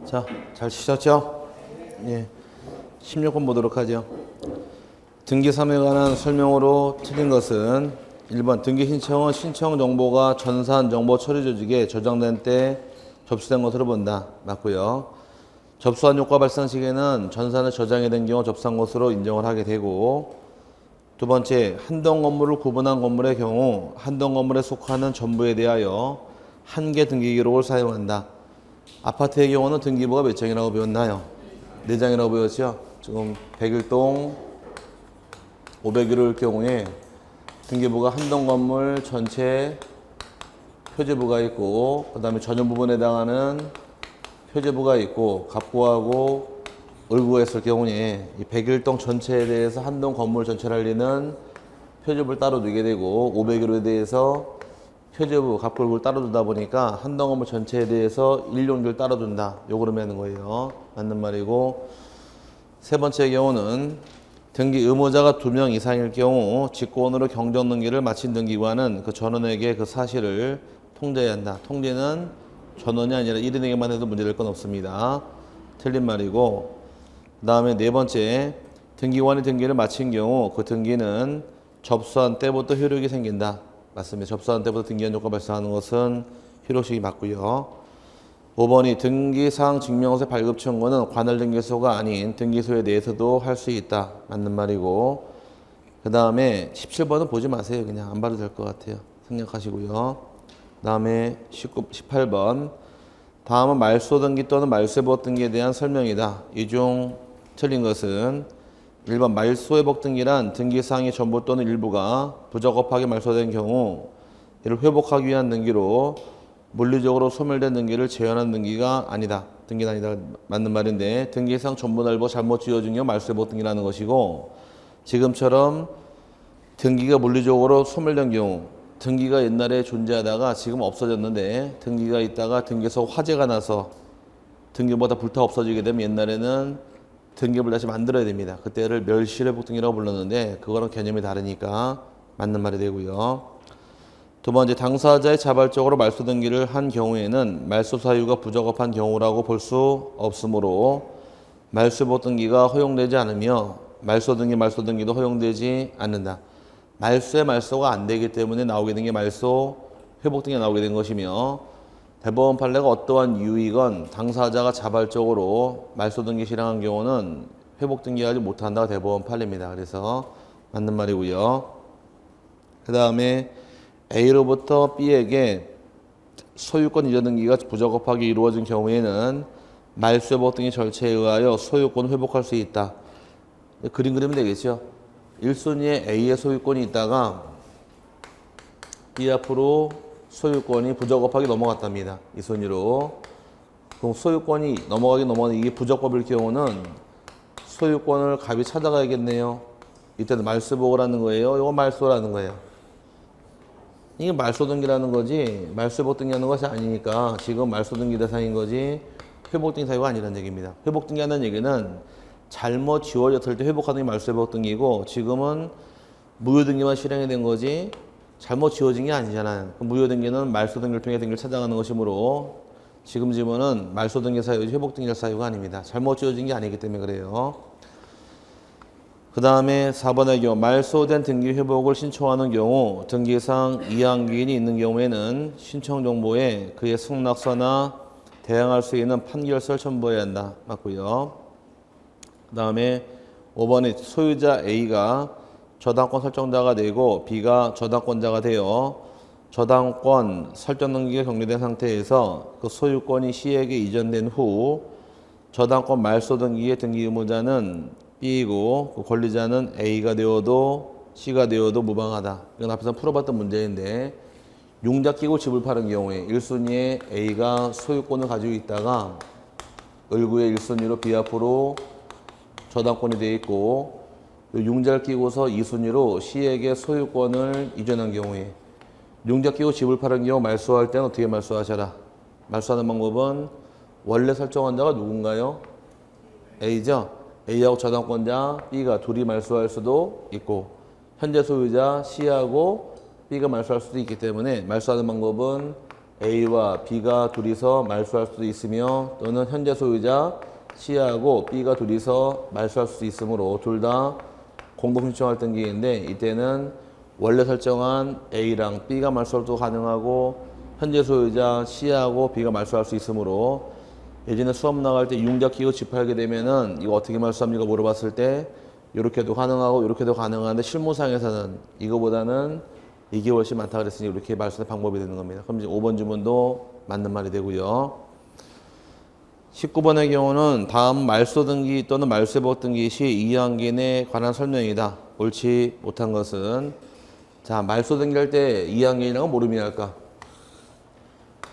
자, 잘 치셨죠? 예. 16번 보도록 하죠. 등기 사무에 관한 설명으로 틀린 것은 1번 등기 신청은 신청 정보가 전산 정보 처리 조직에 저장된 때 접수된 것으로 본다. 맞고요. 접수한 효과 발생 시기에는 전산에 저장이 된 경우 접수한 것으로 인정을 하게 되고, 두 번째, 한동 건물을 구분한 건물의 경우 한동 건물에 속하는 전부에 대하여 한 개 등기 기록을 사용한다. 아파트의 경우는 등기부가 몇 장이라고 배웠나요? 4장이라고 배웠죠? 지금 101동 501호일 경우에 등기부가 한동 건물 전체 표제부가 있고, 그 다음에 전용 부분에 해당하는 표제부가 있고, 갑구하고 을구가 했을 경우에 이 101동 전체에 대해서 한동 건물 전체를 알리는 표제부를 따로 두게 되고, 501호에 대해서 표제부, 갑구를 따로 두다 보니까 한동 건물 전체에 대해서 일용기를 따로 둔다. 요거로 매는 거예요. 맞는 말이고, 세 번째 경우는 등기 의무자가 2명 이상일 경우 직권으로 경정 등기를 마친 등기관은 그 전원에게 그 사실을 통지해야 한다. 통지는 전원이 아니라 1인에게만 해도 문제될 건 없습니다. 틀린 말이고, 그 다음에 네 번째, 등기관이 등기를 마친 경우 그 등기는 접수한 때부터 효력이 생긴다. 맞습니다. 접수한 때부터 등기한 효과가 발생하는 것은 효력식이 맞고요. 5번이 등기사항 증명서 발급 청구는 관할 등기소가 아닌 등기소에 대해서도 할 수 있다. 맞는 말이고, 그 다음에 17번은 보지 마세요. 그냥 안 봐도 될 것 같아요. 생략하시고요. 그 다음에 18번, 다음은 말소 등기 또는 말소회복 등기에 대한 설명이다. 이 중 틀린 것은 1번 말소회복 등기란 등기사항의 전부 또는 일부가 부적합하게 말소된 경우 이를 회복하기 위한 등기로 물리적으로 소멸된 등기를 재현한 등기가 아니다. 등기는 아니다. 맞는 말인데, 등기상 전부나 일부 잘못 지어진 경우 말소회복 등기라는 것이고, 지금처럼 등기가 물리적으로 소멸된 경우, 등기가 옛날에 존재하다가 지금 없어졌는데 등기가 있다가 등기에서 화재가 나서 등기보다 불타 없어지게 되면 옛날에는 등기부를 다시 만들어야 됩니다. 그때를 멸실회복 등기라고 불렀는데 그거랑 개념이 다르니까 맞는 말이 되고요. 두 번째, 당사자의 자발적으로 말소 등기를 한 경우에는 말소 사유가 부적합한 경우라고 볼 수 없으므로 말소회복 등기가 허용되지 않으며 말소 등기도 허용되지 않는다. 말소의 말소가 안 되기 때문에 나오게 된 게 말소 회복 등기가 나오게 된 것이며, 대법원 판례가 어떠한 이유이건 당사자가 자발적으로 말소 등기 실행한 경우는 회복 등기하지 못한다가 대법원 판례입니다. 그래서 맞는 말이고요. 그 다음에 A로부터 B에게 소유권 이전 등기가 부적합하게 이루어진 경우에는 말소 회복 등기 절차에 의하여 소유권을 회복할 수 있다. 그림 그리면 되겠죠. 1순위에 A의 소유권이 있다가 B 앞으로 소유권이 부적합하게 넘어갔답니다. 이 순위로. 그럼 소유권이 넘어가는 이게 부적법일 경우는 소유권을 갑이 찾아가야겠네요. 이때는 말소회복을 하는 거예요. 이거 말소라는 거예요. 이게 말소 등기라는 거지 말소회복 등기하는 것이 아니니까 지금 말소 등기 대상인 거지 회복 등기 사유가 아니라는 얘기입니다. 회복 등기하는 얘기는 잘못 지워졌을 때 회복하는 게 말소회복 등기고, 지금은 무효 등기만 실행이 된 거지 잘못 지워진 게 아니잖아요. 무효 등기는 말소 등기를 통해 등기를 찾아가는 것이므로 지금 지문은 말소 등기 사유지 회복 등기 사유가 아닙니다. 잘못 지워진 게 아니기 때문에 그래요. 그 다음에 4번의 경우 말소된 등기 회복을 신청하는 경우 등기상 이항기인이 있는 경우에는 신청 정보에 그의 승낙서나 대항할 수 있는 판결서를 첨부해야 한다. 맞고요. 그 다음에 5번에 소유자 A가 저당권 설정자가 되고 B가 저당권자가 되어 저당권 설정 등기가 격리된 상태에서 그 소유권이 C에게 이전된 후 저당권 말소 등기의 등기 의무자는 B이고 그 권리자는 A가 되어도 C가 되어도 무방하다. 이건 앞에서 풀어봤던 문제인데, 융자 끼고 집을 파는 경우에 1순위에 A가 소유권을 가지고 있다가 을구의 1순위로 B 앞으로 저당권이 되어 있고, 융자를 끼고서 2순위로 C에게 소유권을 이전한 경우에 융자 끼고 집을 파는 경우 말소할 때는 어떻게 말소하셔라? 말소하는 방법은 원래 설정한 자가 누군가요? A죠? A하고 저당권자 B가 둘이 말소할 수도 있고, 현재 소유자 C하고 B가 말소할 수도 있기 때문에 말소하는 방법은 A와 B가 둘이서 말소할 수도 있으며 또는 현재 소유자 C하고 B가 둘이서 말소할 수도 있으므로 둘 다 공동 신청할 등기인데 이때는 원래 설정한 A랑 B가 말소도 가능하고 현재 소유자 C하고 B가 말소할 수 있으므로 예전에 수업 나갈 때 융자 끼고 집합하게 되면은 이거 어떻게 말소합니까 물어봤을 때 이렇게도 가능하고 이렇게도 가능한데 실무상에서는 이거보다는 이게 훨씬 많다 그랬으니 이렇게 말소하는 방법이 되는 겁니다. 그럼 이제 5번 주문도 맞는 말이 되고요. 19번의 경우는 다음 말소 등기 또는 말소회복 등기 시 이의한개인에 관한 설명이다. 옳지 못한 것은 자 말소 등기할 때 이의한개인하고 뭘 의미할까?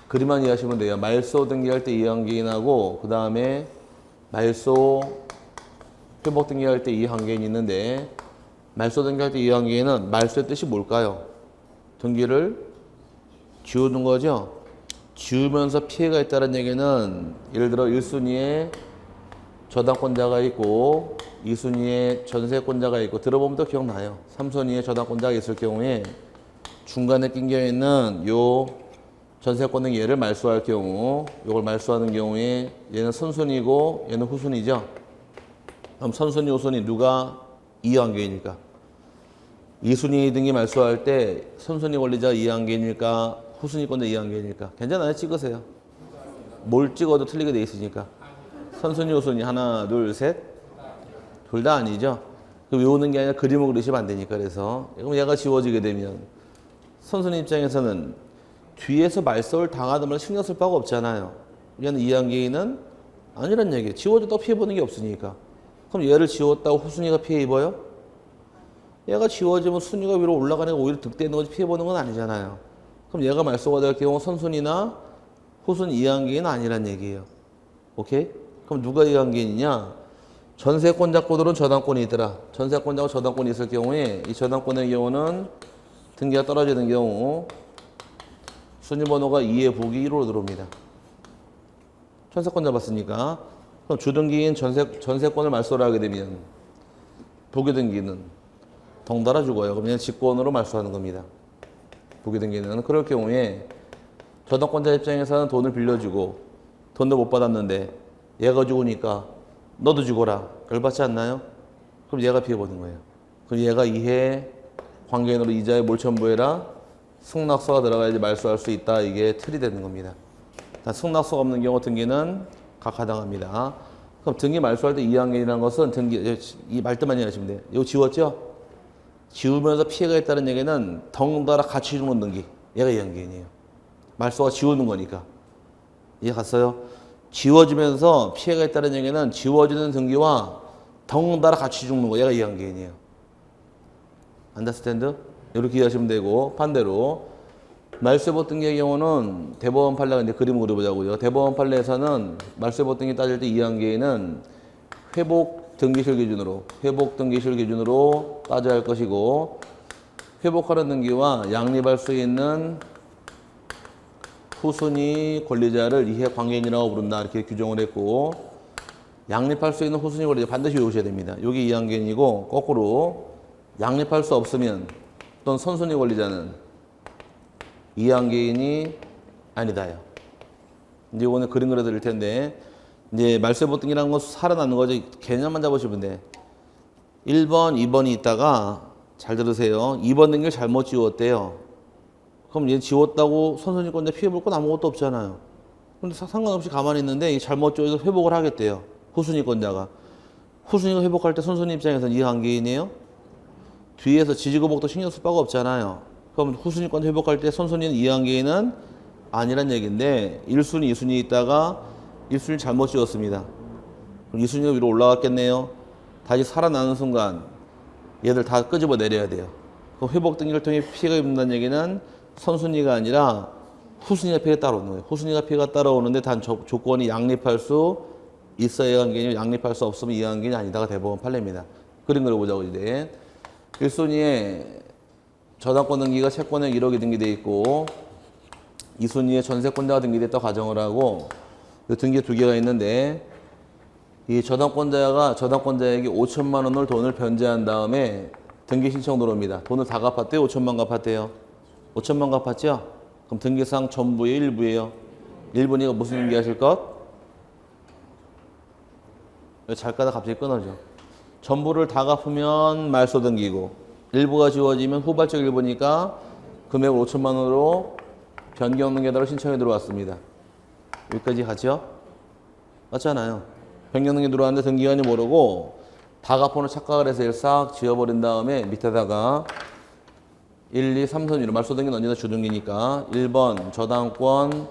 그림만 이해하시면 돼요. 말소 등기할 때 이의한개인하고 그 다음에 말소 회복 등기할 때 이의한개인이 있는데 말소 등기할 때 이의한개인은 말소의 뜻이 뭘까요? 등기를 지우는 거죠. 지우면서 피해가 있다는 얘기는 예를 들어 1순위에 저당권자가 있고 2순위에 전세권자가 있고 들어보면 또 기억나요. 3순위에 저당권자가 있을 경우에 중간에 낀겨 있는 요 전세권 얘를 말소할 경우 요걸 말소하는 경우에 얘는 선순위고 얘는 후순위죠. 그럼 선순위 후순위 누가 이의한개인일까? 2순위 등기 말소할 때 선순위 권리자 이의한개인일까? 후순위 권자 이의한개인일까? 괜찮아요? 찍으세요. 뭘 찍어도 틀리게 돼 있으니까. 선순위 후순위 하나 둘 셋 둘 다 아니죠. 외우는 게 아니라 그림을 그리시면 안 되니까. 그래서 그럼 얘가 지워지게 되면 선순위 입장에서는 뒤에서 말소를 당하더라도 신경 쓸 바가 없잖아요. 얘는 이의한개인은 아니란 얘기예요. 지워져도 피해보는 게 없으니까. 그럼 얘를 지웠다고 후순위가 피해 입어요? 얘가 지워지면 순위가 위로 올라가는 게 오히려 득대는 거지 피해보는 건 아니잖아요. 그럼 얘가 말소가 될 경우 선순위나 후순위 이의한개인은 아니란 얘기예요. 오케이? 그럼 누가 이의한개인이냐? 전세권자권으로는 저당권이 있더라. 전세권자고 저당권이 있을 경우에 이 저당권의 경우는 등기가 떨어지는 경우 순위번호가 2의 보기 1호로 들어옵니다. 전세권 잡았으니까. 그럼 주등기인 전세권을 말소를 하게 되면 보기등기는 덩달아 죽어요. 그럼 얘는 직권으로 말소하는 겁니다. 보기등기는. 그럴 경우에 저당권자 입장에서는 돈을 빌려주고 돈도 못 받았는데 얘가 죽으니까 너도 죽어라. 열받지 않나요? 그럼 얘가 피해보는 거예요. 그럼 얘가 이해 관계인으로 이자에 뭘 첨부해라? 승낙서가 들어가야지 말소할 수 있다. 이게 틀이 되는 겁니다. 승낙서가 없는 경우 등기는 각하당합니다. 그럼 등기 말소할 때 이의한개인이라는 것은 등기 이 말뜻만 이해하시면 돼요. 이거 지웠죠? 지우면서 피해가 있다는 얘기는 덩달아 같이 죽는 등기. 얘가 이의한개인이에요. 말소가 지우는 거니까. 이해 갔어요? 지워지면서 피해가 있다는 얘기는 지워지는 등기와 덩달아 같이 죽는 거. 얘가 이의한개인이에요. 안더스탠드? 이렇게 이해하시면 되고 반대로 말소회복 등기의 경우는 대법원 판례가 이제 그림을 그려보자고요. 대법원 판례에서는 말소회복 등기 따질 때 이의한개인은 회복 등기실 기준으로 따져야 할 것이고 회복하는 등기와 양립할 수 있는 후순위 권리자를 이해 관계인이라고 부른다. 이렇게 규정을 했고 양립할 수 있는 후순위 권리자 반드시 외우셔야 됩니다. 여기 이의한개인이고 거꾸로 양립할 수 없으면 또는 선순위 권리자는 이의한개인이 아니다요. 이제 이거는 그림 그려 드릴 텐데 이제 말소회복 등기라는 건 살아나는 거죠. 개념만 잡으시면 돼. 1번, 2번이 있다가 잘 들으세요. 2번 등기를 잘못 지웠대요. 그럼 얘 지웠다고 선순위권자 피해볼 건 아무것도 없잖아요. 근데 상관없이 가만히 있는데 잘못 지워서 회복을 하겠대요. 후순위권자가. 후순위가 회복할 때 선순위 입장에서는 이의한개인이에요. 뒤에서 지지고복도 신경 쓸 바가 없잖아요. 그럼 후순위권 회복할 때 선순위는 이의한개인은 아니란 얘기인데 1순위, 2순위 있다가 1순위 잘못 지었습니다. 그럼 2순위가 위로 올라갔겠네요. 다시 살아나는 순간 얘들 다 끄집어 내려야 돼요. 그럼 회복 등기를 통해 피해가 입는다는 얘기는 선순위가 아니라 후순위가 피해가 따라오는 거예요. 후순위가 피해가 따라오는데 단 조건이 양립할 수 있어야 이의한개인이 양립할 수 없으면 이의한개인이 아니다가 대법원 판례입니다. 그림 그려보자고 이제. 1순위에 저당권 등기가 채권액 1억이 등기되어 있고 2순위에 전세권자가 등기됐다고 가정을 하고 등기 두 개가 있는데 이 저당권자에게 5천만 원을 돈을 변제한 다음에 등기 신청 들어옵니다. 돈을 다 갚았대요? 5천만 갚았대요? 5천만 갚았죠? 그럼 등기상 전부의 일부예요. 일부니까 무슨 등기하실 것? 잘 가다 갑자기 끊어져. 전부를 다 갚으면 말소 등기고 일부가 지워지면 후발적 일부니까 금액을 5천만 원으로 변경 등기하다로 신청이 들어왔습니다. 여기까지 갔죠? 맞잖아요. 변경 등기 들어왔는데 등기관이 모르고 다 갚고는 착각을 해서 이를 싹 지워버린 다음에 밑에다가 1, 2, 3선으로 말소 등기는 언제나 주등기니까 1번 저당권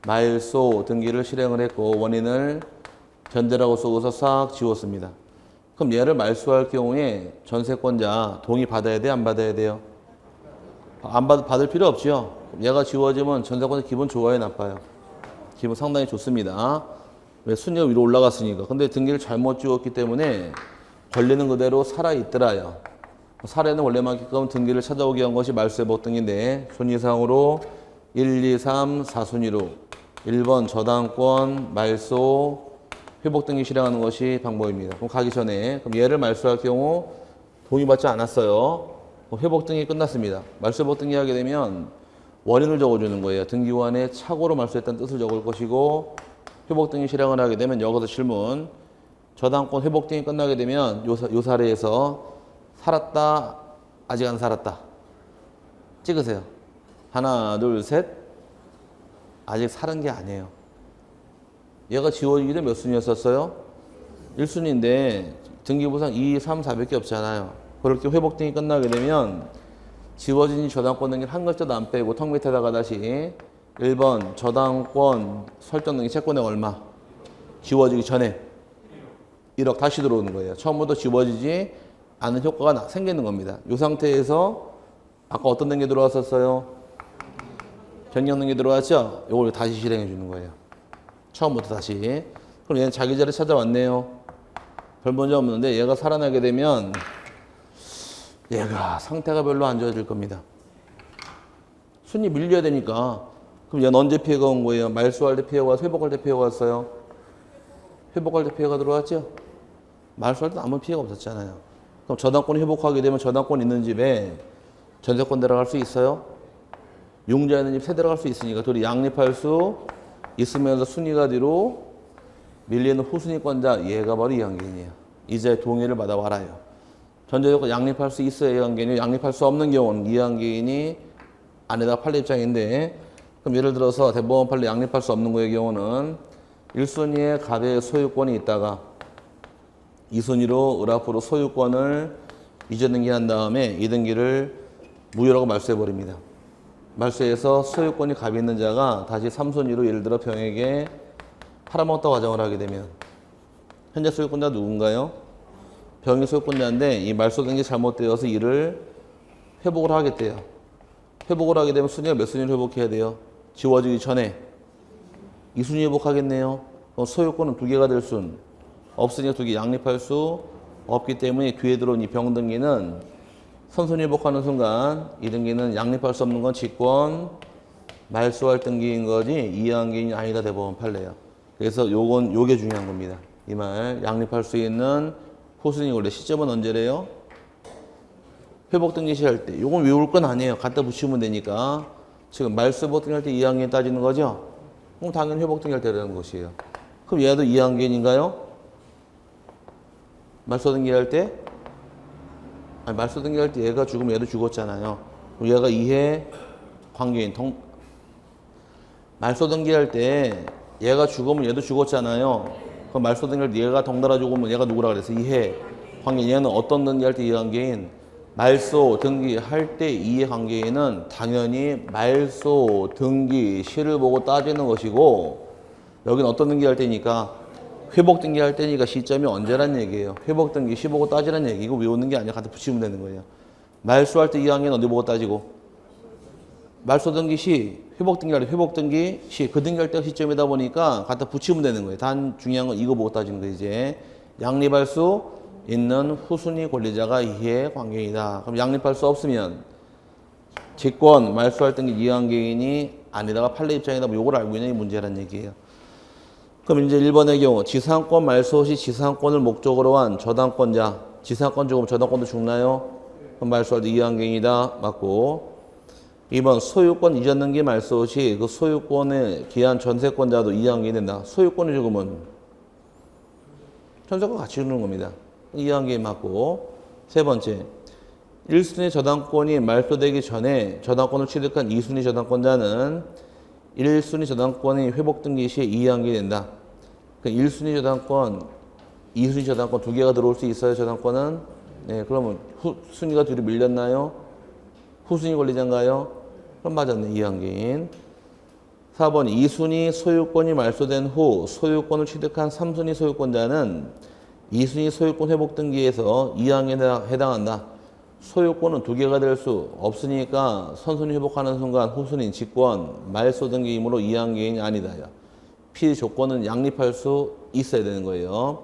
말소 등기를 실행을 했고 원인을 변제라고 쓰고서 싹 지웠습니다. 그럼 얘를 말소할 경우에 전세권자 동의 받아야 돼? 안 받아야 돼요? 받을 필요 없죠. 얘가 지워지면 전세권자 기분 좋아요? 나빠요? 기분 상당히 좋습니다. 왜? 순위가 위로 올라갔으니까. 근데 등기를 잘못 지웠기 때문에 권리는 그대로 살아있더라요. 살아있는 원래만큼 등기를 찾아오게 한 것이 말소회복 등인데 순위상으로 1, 2, 3, 4순위로 1번 저당권 말소 회복 등기 실행하는 것이 방법입니다. 그럼 가기 전에 그럼 얘를 말소할 경우 동의받지 않았어요. 회복 등기 끝났습니다. 말소 회복 등기 하게 되면 원인을 적어주는 거예요. 등기관에 착오로 말소했다는 뜻을 적을 것이고 회복 등기 실행을 하게 되면 여기서 질문 저당권 회복 등기 끝나게 되면 요 사례에서 살았다 아직 안 살았다 찍으세요. 하나 둘 셋 아직 살은 게 아니에요. 얘가 지워지기 전에 몇 순위였었어요? 1순위인데 등기부상 2, 3, 4밖에 없잖아요. 그렇게 회복 등이 끝나게 되면 지워진 저당권 등기를 한 글자도 안 빼고 턱 밑에다가 다시 1번 저당권 설정 등기 채권액 얼마? 지워지기 전에 1억 다시 들어오는 거예요. 처음부터 지워지지 않은 효과가 생기는 겁니다. 이 상태에서 아까 어떤 등기 들어왔었어요? 변경 등기 들어왔죠? 이걸 다시 실행해 주는 거예요. 처음부터 다시. 그럼 얘는 자기 자리 찾아왔네요. 별 문제 없는데 얘가 살아나게 되면 얘가 상태가 별로 안 좋아질 겁니다. 순위 밀려야 되니까. 그럼 얘는 언제 피해가 온 거예요? 말소할 때 피해가 와서 회복할 때 피해가 왔어요? 회복할 때 피해가 들어왔죠? 말소할 때 아무 피해가 없었잖아요. 그럼 저당권이 회복하게 되면 저당권 있는 집에 전세권 들어갈 수 있어요? 융자 있는 집 세 들어갈 수 있으니까 둘이 양립할 수 있으면서 순위가 뒤로 밀리는 후순위권자 얘가 바로 이항개인이에요. 이자의 동의를 받아 와라요. 전제조건 양립할 수 있어야 이항개인이 양립할 수 없는 경우는 이항개인이 안에다가 팔 입장인데 그럼 예를 들어서 대법원 판례 양립할 수 없는 거의 경우는 1순위에 가대의 소유권이 있다가 2순위로 을 앞으로 소유권을 이전 등기한 다음에 이 등기를 무효라고 말소해버립니다. 말소해서 소유권이 갑이 있는 자가 다시 3순위로 예를 들어 병에게 팔아먹었다 과정을 하게 되면 현재 소유권자 누군가요? 병이 소유권자인데 이 말소 등기 잘못되어서 이를 회복을 하겠대요. 회복을 하게 되면 순위가 몇 순위로 회복해야 돼요? 지워지기 전에 2순위 회복하겠네요. 그럼 소유권은 2개가 될 순 없으니까 2개 양립할 수 없기 때문에 뒤에 들어온 이 병 등기는 선순위 회복하는 순간 이 등기는 양립할 수 없는 건 직권 말소할 등기인 거지 이항개인이 아니다 대법원 판례야. 그래서 요게 중요한 겁니다. 이 말 양립할 수 있는 후순위 원래 시점은 언제래요? 회복 등기 시할 때. 요건 외울 건 아니에요. 갖다 붙이면 되니까. 지금 말소 회복 등기 할 때 이항개인 따지는 거죠? 그럼 당연히 회복 등기 할 때라는 것이에요. 그럼 얘도 이항개인인가요? 말소 등기 할 때? 아니, 말소 등기할 때 얘가 죽으면 얘도 죽었잖아요. 얘가 이해 관계인 말소 등기할 때 얘가 죽으면 얘도 죽었잖아요. 그럼 말소 등기할 때 얘가 덩달아 죽으면 얘가 누구라 그랬어? 이해 관계인. 얘는 어떤 등기할 때 이해 관계인? 말소 등기할 때 이해 관계인은 당연히 말소 등기 시를 보고 따지는 것이고 여기는 어떤 등기할 때니까 회복 등기할 때니까 시점이 언제란 얘기예요. 회복 등기 시 보고 따지란 얘기. 이거 외우는 게 아니라 갖다 붙이면 되는 거예요. 말소할 때 이항개인 어디 보고 따지고? 말소 등기 시, 회복 등기할 때 회복 등기 시, 그 등기할 때 시점이다 보니까 갖다 붙이면 되는 거예요. 단 중요한 건 이거 보고 따지는 거예요. 이제 양립할 수 있는 후순위 권리자가 이해 관계이다. 그럼 양립할 수 없으면 직권 말소할 등기 이항개인이 아니다가 판례 입장이다. 뭐 요걸 알고 있는 게 문제란 얘기예요. 그럼 이제 1번의 경우 지상권 말소 시 지상권을 목적으로 한 저당권자 지상권 죽으면 저당권도 죽나요? 그럼 말소할 때 이항개인이다. 맞고 2번 소유권 이전 등기 말소 시 그 소유권에 기한 전세권자도 이해관계가 된다. 소유권이 죽으면 전세권 같이 주는 겁니다. 이해관계 맞고. 세 번째, 1순위 저당권이 말소되기 전에 저당권을 취득한 2순위 저당권자는 1순위 저당권이 회복 등기 시에 이해관계 된다. 그 1순위 저당권, 2순위 저당권 두 개가 들어올 수 있어요, 저당권은? 네, 그러면 순위가 둘이 밀렸나요? 후순위 권리자인가요? 그럼 맞았네, 이해관계인. 4번 2순위 소유권이 말소된 후 소유권을 취득한 3순위 소유권자는 2순위 소유권 회복 등기에서 이해관계에 해당한다. 소유권은 두 개가 될 수 없으니까 선순위 회복하는 순간 후순위 직권 말소 등기이므로 이해관계인이 아니다. 필 조건은 양립할 수 있어야 되는 거예요.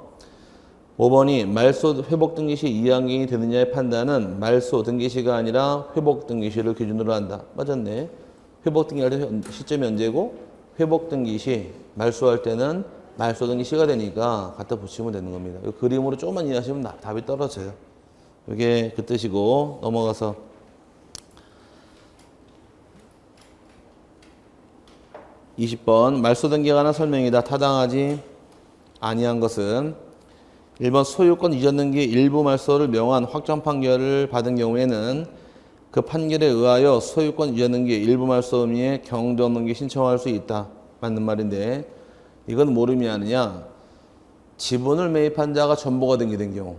5번이 말소 회복 등기 시 이해관계인이 되느냐의 판단은 말소 등기 시가 아니라 회복 등기 시를 기준으로 한다. 맞았네. 회복 등기할 때 시점이 언제고? 회복 등기 시 말소할 때는 말소 등기 시가 되니까 갖다 붙이면 되는 겁니다. 이 그림으로 조금만 이해하시면 답이 떨어져요. 이게 그 뜻이고 넘어가서 20번 말소 등기에 관한 설명이다. 타당하지 아니한 것은 1번 소유권 이전 등기 일부 말소를 명한 확정 판결을 받은 경우에는 그 판결에 의하여 소유권 이전 등기 일부 말소 의미의 경정 등기 신청할 수 있다. 맞는 말인데 이건 뭘 의미하느냐? 지분을 매입한 자가 전부가 등기된 경우.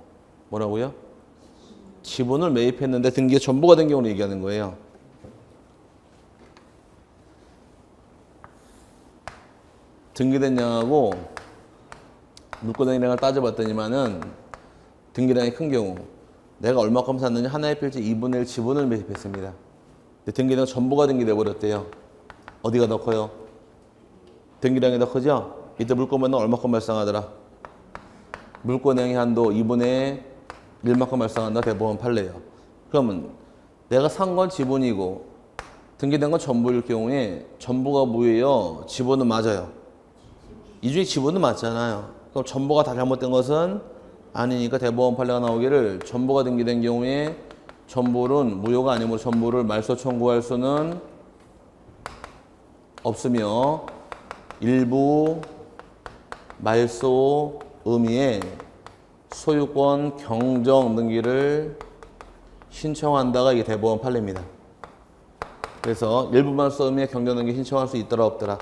뭐라고요? 지분을 매입했는데 등기에 전부가 된 경우를 얘기하는 거예요. 등기된 양하고 물권행량을 따져봤더니만은 등기량이 큰 경우 내가 얼마큼 샀느냐 하나의 필지 2분의 1 지분을 매입했습니다. 근데 등기량 전부가 등기돼 버렸대요. 어디가 더 커요? 등기량이 더 크죠? 이때 물권면허 얼마큼 발생하더라? 물권행위 한도 2분의 1만큼 발생한다. 대법원 판례요. 그러면 내가 산 건 지분이고 등기된 건 전부일 경우에 전부가 뭐예요? 지분은 맞아요. 이 중에 지분은 맞잖아요. 그럼 전부가 다 잘못된 것은 아니니까 대법원 판례가 나오기를 전부가 등기된 경우에 전부는 무효가 아니므로 전부를 말소 청구할 수는 없으며 일부 말소 의미의 소유권 경정 등기를 신청한다가 이게 대법원 판례입니다. 그래서 일부 말소 의미의 경정 등기 신청할 수 있더라 없더라?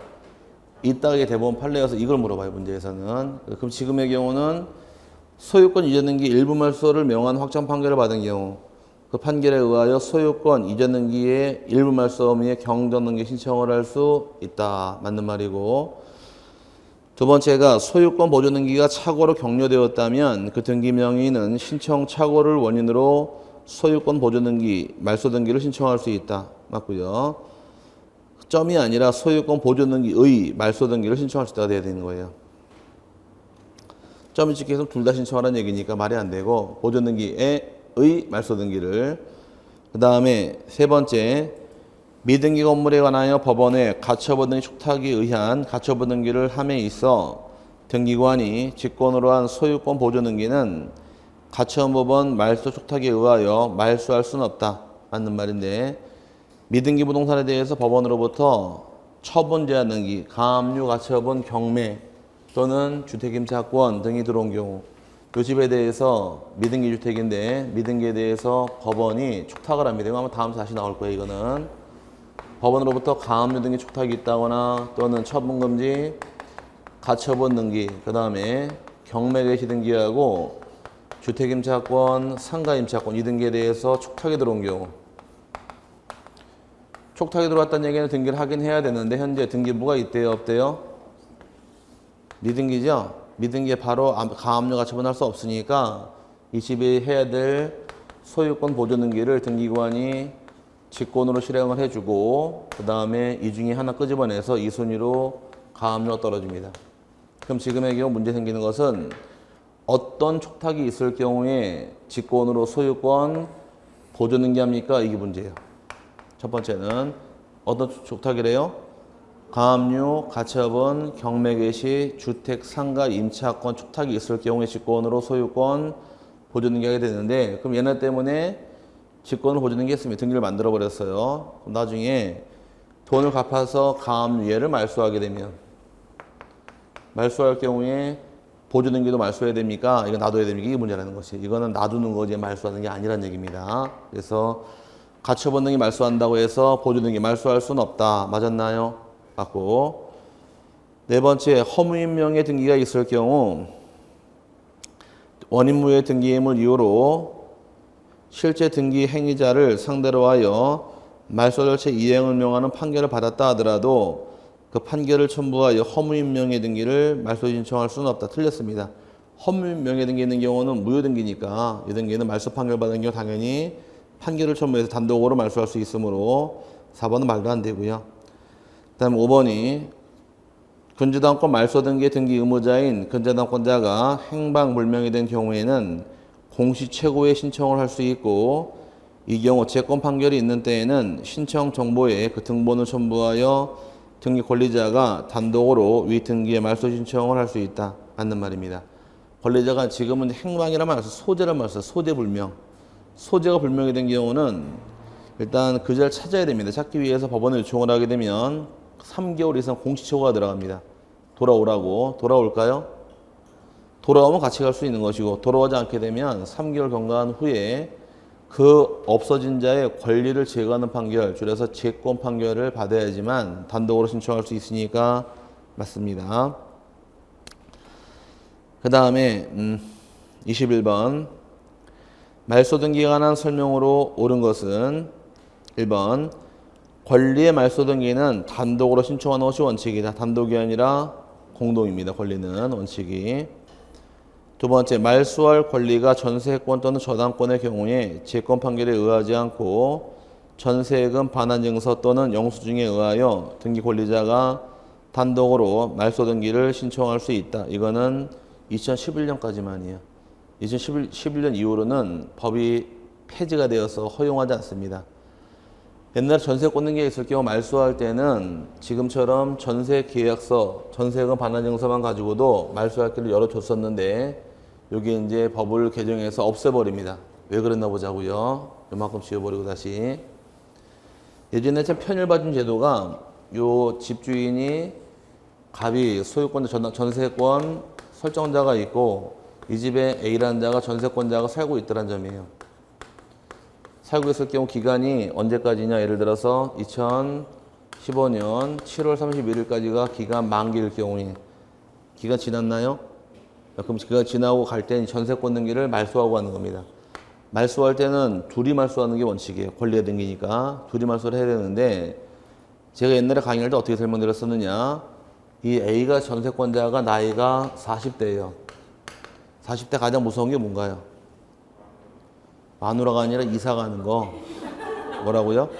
있다가 이게 대법원 판례여서 이걸 물어봐요, 문제에서는. 그럼 지금의 경우는 소유권 이전 등기 일부 말소를 명한 확정 판결을 받은 경우 그 판결에 의하여 소유권 이전 등기의 일부 말소 의미의 경정 등기 신청을 할 수 있다. 맞는 말이고. 두 번째가 소유권 보존 등기가 착오로 격려되었다면 그 등기 명의는 신청 착오를 원인으로 소유권 보존 등기, 말소 등기를 신청할 수 있다. 맞고요. 점이 아니라 소유권 보존 등기의 말소 등기를 신청할 수 있다가 돼야 되는 거예요. 점이 찍혀서 둘 다 신청하라는 얘기니까 말이 안 되고 보존 등기의 말소 등기를. 그 다음에 세 번째, 미등기 건물에 관하여 법원에 가처분 등기 촉탁에 의한 가처분 등기를 함에 있어 등기관이 직권으로 한 소유권 보존 등기는 가처분법원 말소 촉탁에 의하여 말소할 수는 없다. 맞는 말인데 미등기 부동산에 대해서 법원으로부터 처분 제한 등기, 가압류, 가처분, 경매 또는 주택임차권 등이 들어온 경우 이 집에 대해서 미등기 주택인데 미등기에 대해서 법원이 촉탁을 합니다. 이거 아마 다음 다시 나올 거예요. 이거는 법원으로부터 가압류 등기 촉탁이 있다거나 또는 처분금지, 가처분 등기, 그 다음에 경매 개시 등기하고 주택임차권, 상가임차권 이 등기에 대해서 촉탁이 들어온 경우 촉탁이 들어왔다는 얘기는 등기를 하긴 해야 되는데 현재 등기부가 있대요 없대요? 미등기죠? 미등기에 바로 가압류 가처분할 수 없으니까 이 집이 해야 될 소유권 보존 등기를 등기관이 직권으로 실행을 해주고 그 다음에 이 중에 하나 끄집어내서 2순위로 가압류가 떨어집니다. 그럼 지금의 경우 문제 생기는 것은 어떤 촉탁이 있을 경우에 직권으로 소유권 보존 등기합니까? 이게 문제예요. 첫 번째는 어떤 촉탁이래요? 가압류, 가처분, 경매 개시, 주택, 상가, 임차권 촉탁이 있을 경우에 직권으로 소유권 보존 등기하게 되는데 그럼 얘네 때문에 직권을 보여주는 게 있습니다. 등기를 만들어 버렸어요. 나중에 돈을 갚아서 가압류예를 말소하게 되면 말소할 경우에 보조등기도 말소해야 됩니까? 이거 놔둬야 됩니까? 이게 문제라는 것이. 이거는 놔두는 거지 말소하는 게 아니란 얘기입니다. 그래서 가처분 등기 말소한다고 해서 보조등기 말소할 수는 없다. 맞았나요? 맞고. 네 번째, 허무인명의 등기가 있을 경우 원인무효의 등기임을 이유로 실제 등기 행위자를 상대로 하여 말소 절차 이행을 명하는 판결을 받았다 하더라도 그 판결을 첨부하여 허무인명의 등기를 말소 신청할 수는 없다. 틀렸습니다. 허무인명의 등기 있는 경우는 무효등기니까 이 등기는 말소 판결 받은 경우 당연히 판결을 첨부해서 단독으로 말소할 수 있으므로 4번은 말도 안 되고요. 그 다음에 5번이 근저당권 말소 등기 등기 의무자인 근저당권자가 행방불명이 된 경우에는 공시최고에 신청을 할 수 있고 이 경우 채권 판결이 있는 때에는 신청 정보에 그 등본을 첨부하여 등기 권리자가 단독으로 위 등기에 말소 신청을 할 수 있다. 맞는 말입니다. 권리자가 지금은 행방이란 말을 써요. 소재란 말을 써요. 소재불명. 소재가 불명이 된 경우는 일단 그 자를 찾아야 됩니다. 찾기 위해서 법원에 요청을 하게 되면 3개월 이상 공시초과가 들어갑니다. 돌아오라고. 돌아올까요? 돌아오면 같이 갈 수 있는 것이고 돌아오지 않게 되면 3개월 경과한 후에 그 없어진 자의 권리를 제거하는 판결, 줄여서 채권 판결을 받아야지만 단독으로 신청할 수 있으니까 맞습니다. 그 다음에 21번 말소 등기에 관한 설명으로 옳은 것은 1번 권리의 말소 등기는 단독으로 신청하는 것이 원칙이다. 단독이 아니라 공동입니다. 권리는 원칙이. 두 번째, 말소할 권리가 전세권 또는 저당권의 경우에 채권 판결에 의하지 않고 전세금 반환증서 또는 영수증에 의하여 등기 권리자가 단독으로 말소 등기를 신청할 수 있다. 이거는 2011년까지만이에요. 2011년 이후로는 법이 폐지가 되어서 허용하지 않습니다. 옛날에 전세권 등기가 있을 경우 말소할 때는 지금처럼 전세계약서, 전세금 반환증서만 가지고도 말소할 길을 열어줬었는데 여기 이제 법을 개정해서 없애버립니다. 왜 그랬나 보자고요. 요만큼 지워버리고 다시. 예전에 참 편일봐준 제도가 요 집주인이 갑이 소유권자 전세권 설정자가 있고 이 집에 A라는 자가 전세권자가 살고 있더란 점이에요. 살고 있을 경우 기간이 언제까지냐? 예를 들어서 2015년 7월 31일까지가 기간 만기일 경우에 기간 지났나요? 그럼 기간 지나고 갈 때는 전세권 등기를 말소하고 하는 겁니다. 말소할 때는 둘이 말소하는 게 원칙이에요. 권리의 등기니까 둘이 말소를 해야 되는데 제가 옛날에 강의할 때 어떻게 설명드렸었느냐? 이 A가 전세권자가 나이가 40대예요. 40대 가장 무서운 게 뭔가요? 마누라가 아니라 이사 가는 거. 뭐라고요?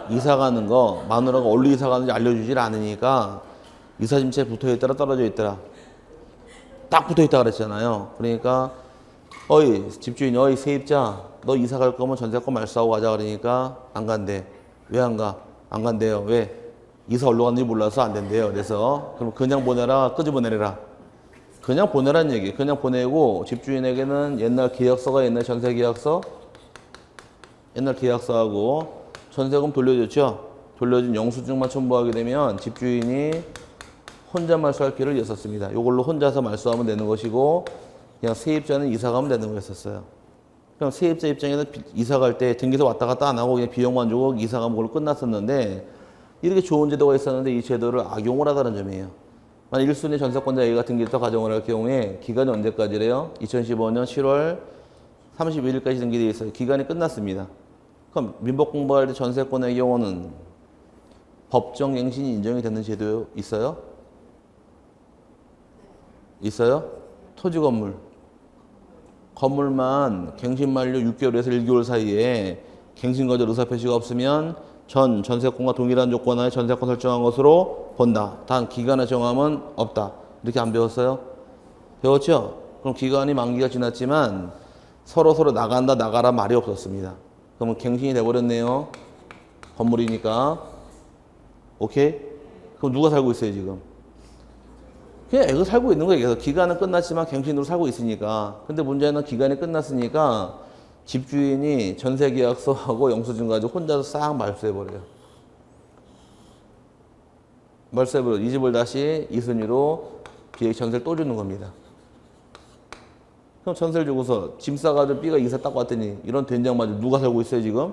이사 가는 거. 마누라가 어디로 이사 가는지 알려주질 않으니까 이사짐채 붙어있더라 떨어져 있더라. 딱 붙어있다 그랬잖아요. 그러니까 어이 집주인이 어이 세입자 너 이사 갈 거면 전세권 말소하고 가자 그러니까 안 간대. 왜 안 가? 안 간대요. 왜? 이사 어디로 갔는지 몰라서 안 된대요. 그래서 그럼 그냥 보내라 끄집어내라. 그냥 보내라는 얘기. 그냥 보내고 집주인에게는 옛날 계약서가 옛날 전세계약서 옛날 계약서하고 전세금 돌려줬죠. 돌려준 영수증만 첨부하게 되면 집주인이 혼자 말소할 길을 였었습니다. 이걸로 혼자서 말소하면 되는 것이고 그냥 세입자는 이사 가면 되는 거였었어요. 그럼 세입자 입장에서 이사 갈 때 등기소 왔다 갔다 안 하고 그냥 비용만 주고 이사 가면 그걸로 끝났었는데 이렇게 좋은 제도가 있었는데 이 제도를 악용을 하다는 점이에요. 만약 1순위 전세권자 A가 등기부터 가정을 할 경우에 기간이 언제까지래요? 2015년 7월 31일까지 등기되어 있어요. 기간이 끝났습니다. 그럼 민법 공부할 때 전세권의 경우는 법정 갱신이 인정이 되는 제도 있어요? 있어요? 토지 건물. 건물만 갱신 만료 6개월에서 1개월 사이에 갱신 거절 의사 표시가 없으면 전세권과 동일한 조건하에 전세권 설정한 것으로 본다. 단 기간의 정함은 없다. 이렇게 안 배웠어요? 배웠죠? 그럼 기간이 만기가 지났지만 서로 나간다 나가라 말이 없었습니다. 그러면 갱신이 돼버렸네요. 건물이니까. 오케이? 그럼 누가 살고 있어요 지금? 그냥 애가 살고 있는 거예요. 그래서 기간은 끝났지만 갱신으로 살고 있으니까. 근데 문제는 기간이 끝났으니까 집주인이 전세계약서하고 영수증 가지고 혼자서 싹 말소해버려요. 말소해버려. 이 집을 다시 2순위로 B에게 전세를 또 주는 겁니다. 그럼 전세를 주고서 짐 싸가지고 B가 이사 딱 왔더니 이런 된장맞이 누가 살고 있어요 지금?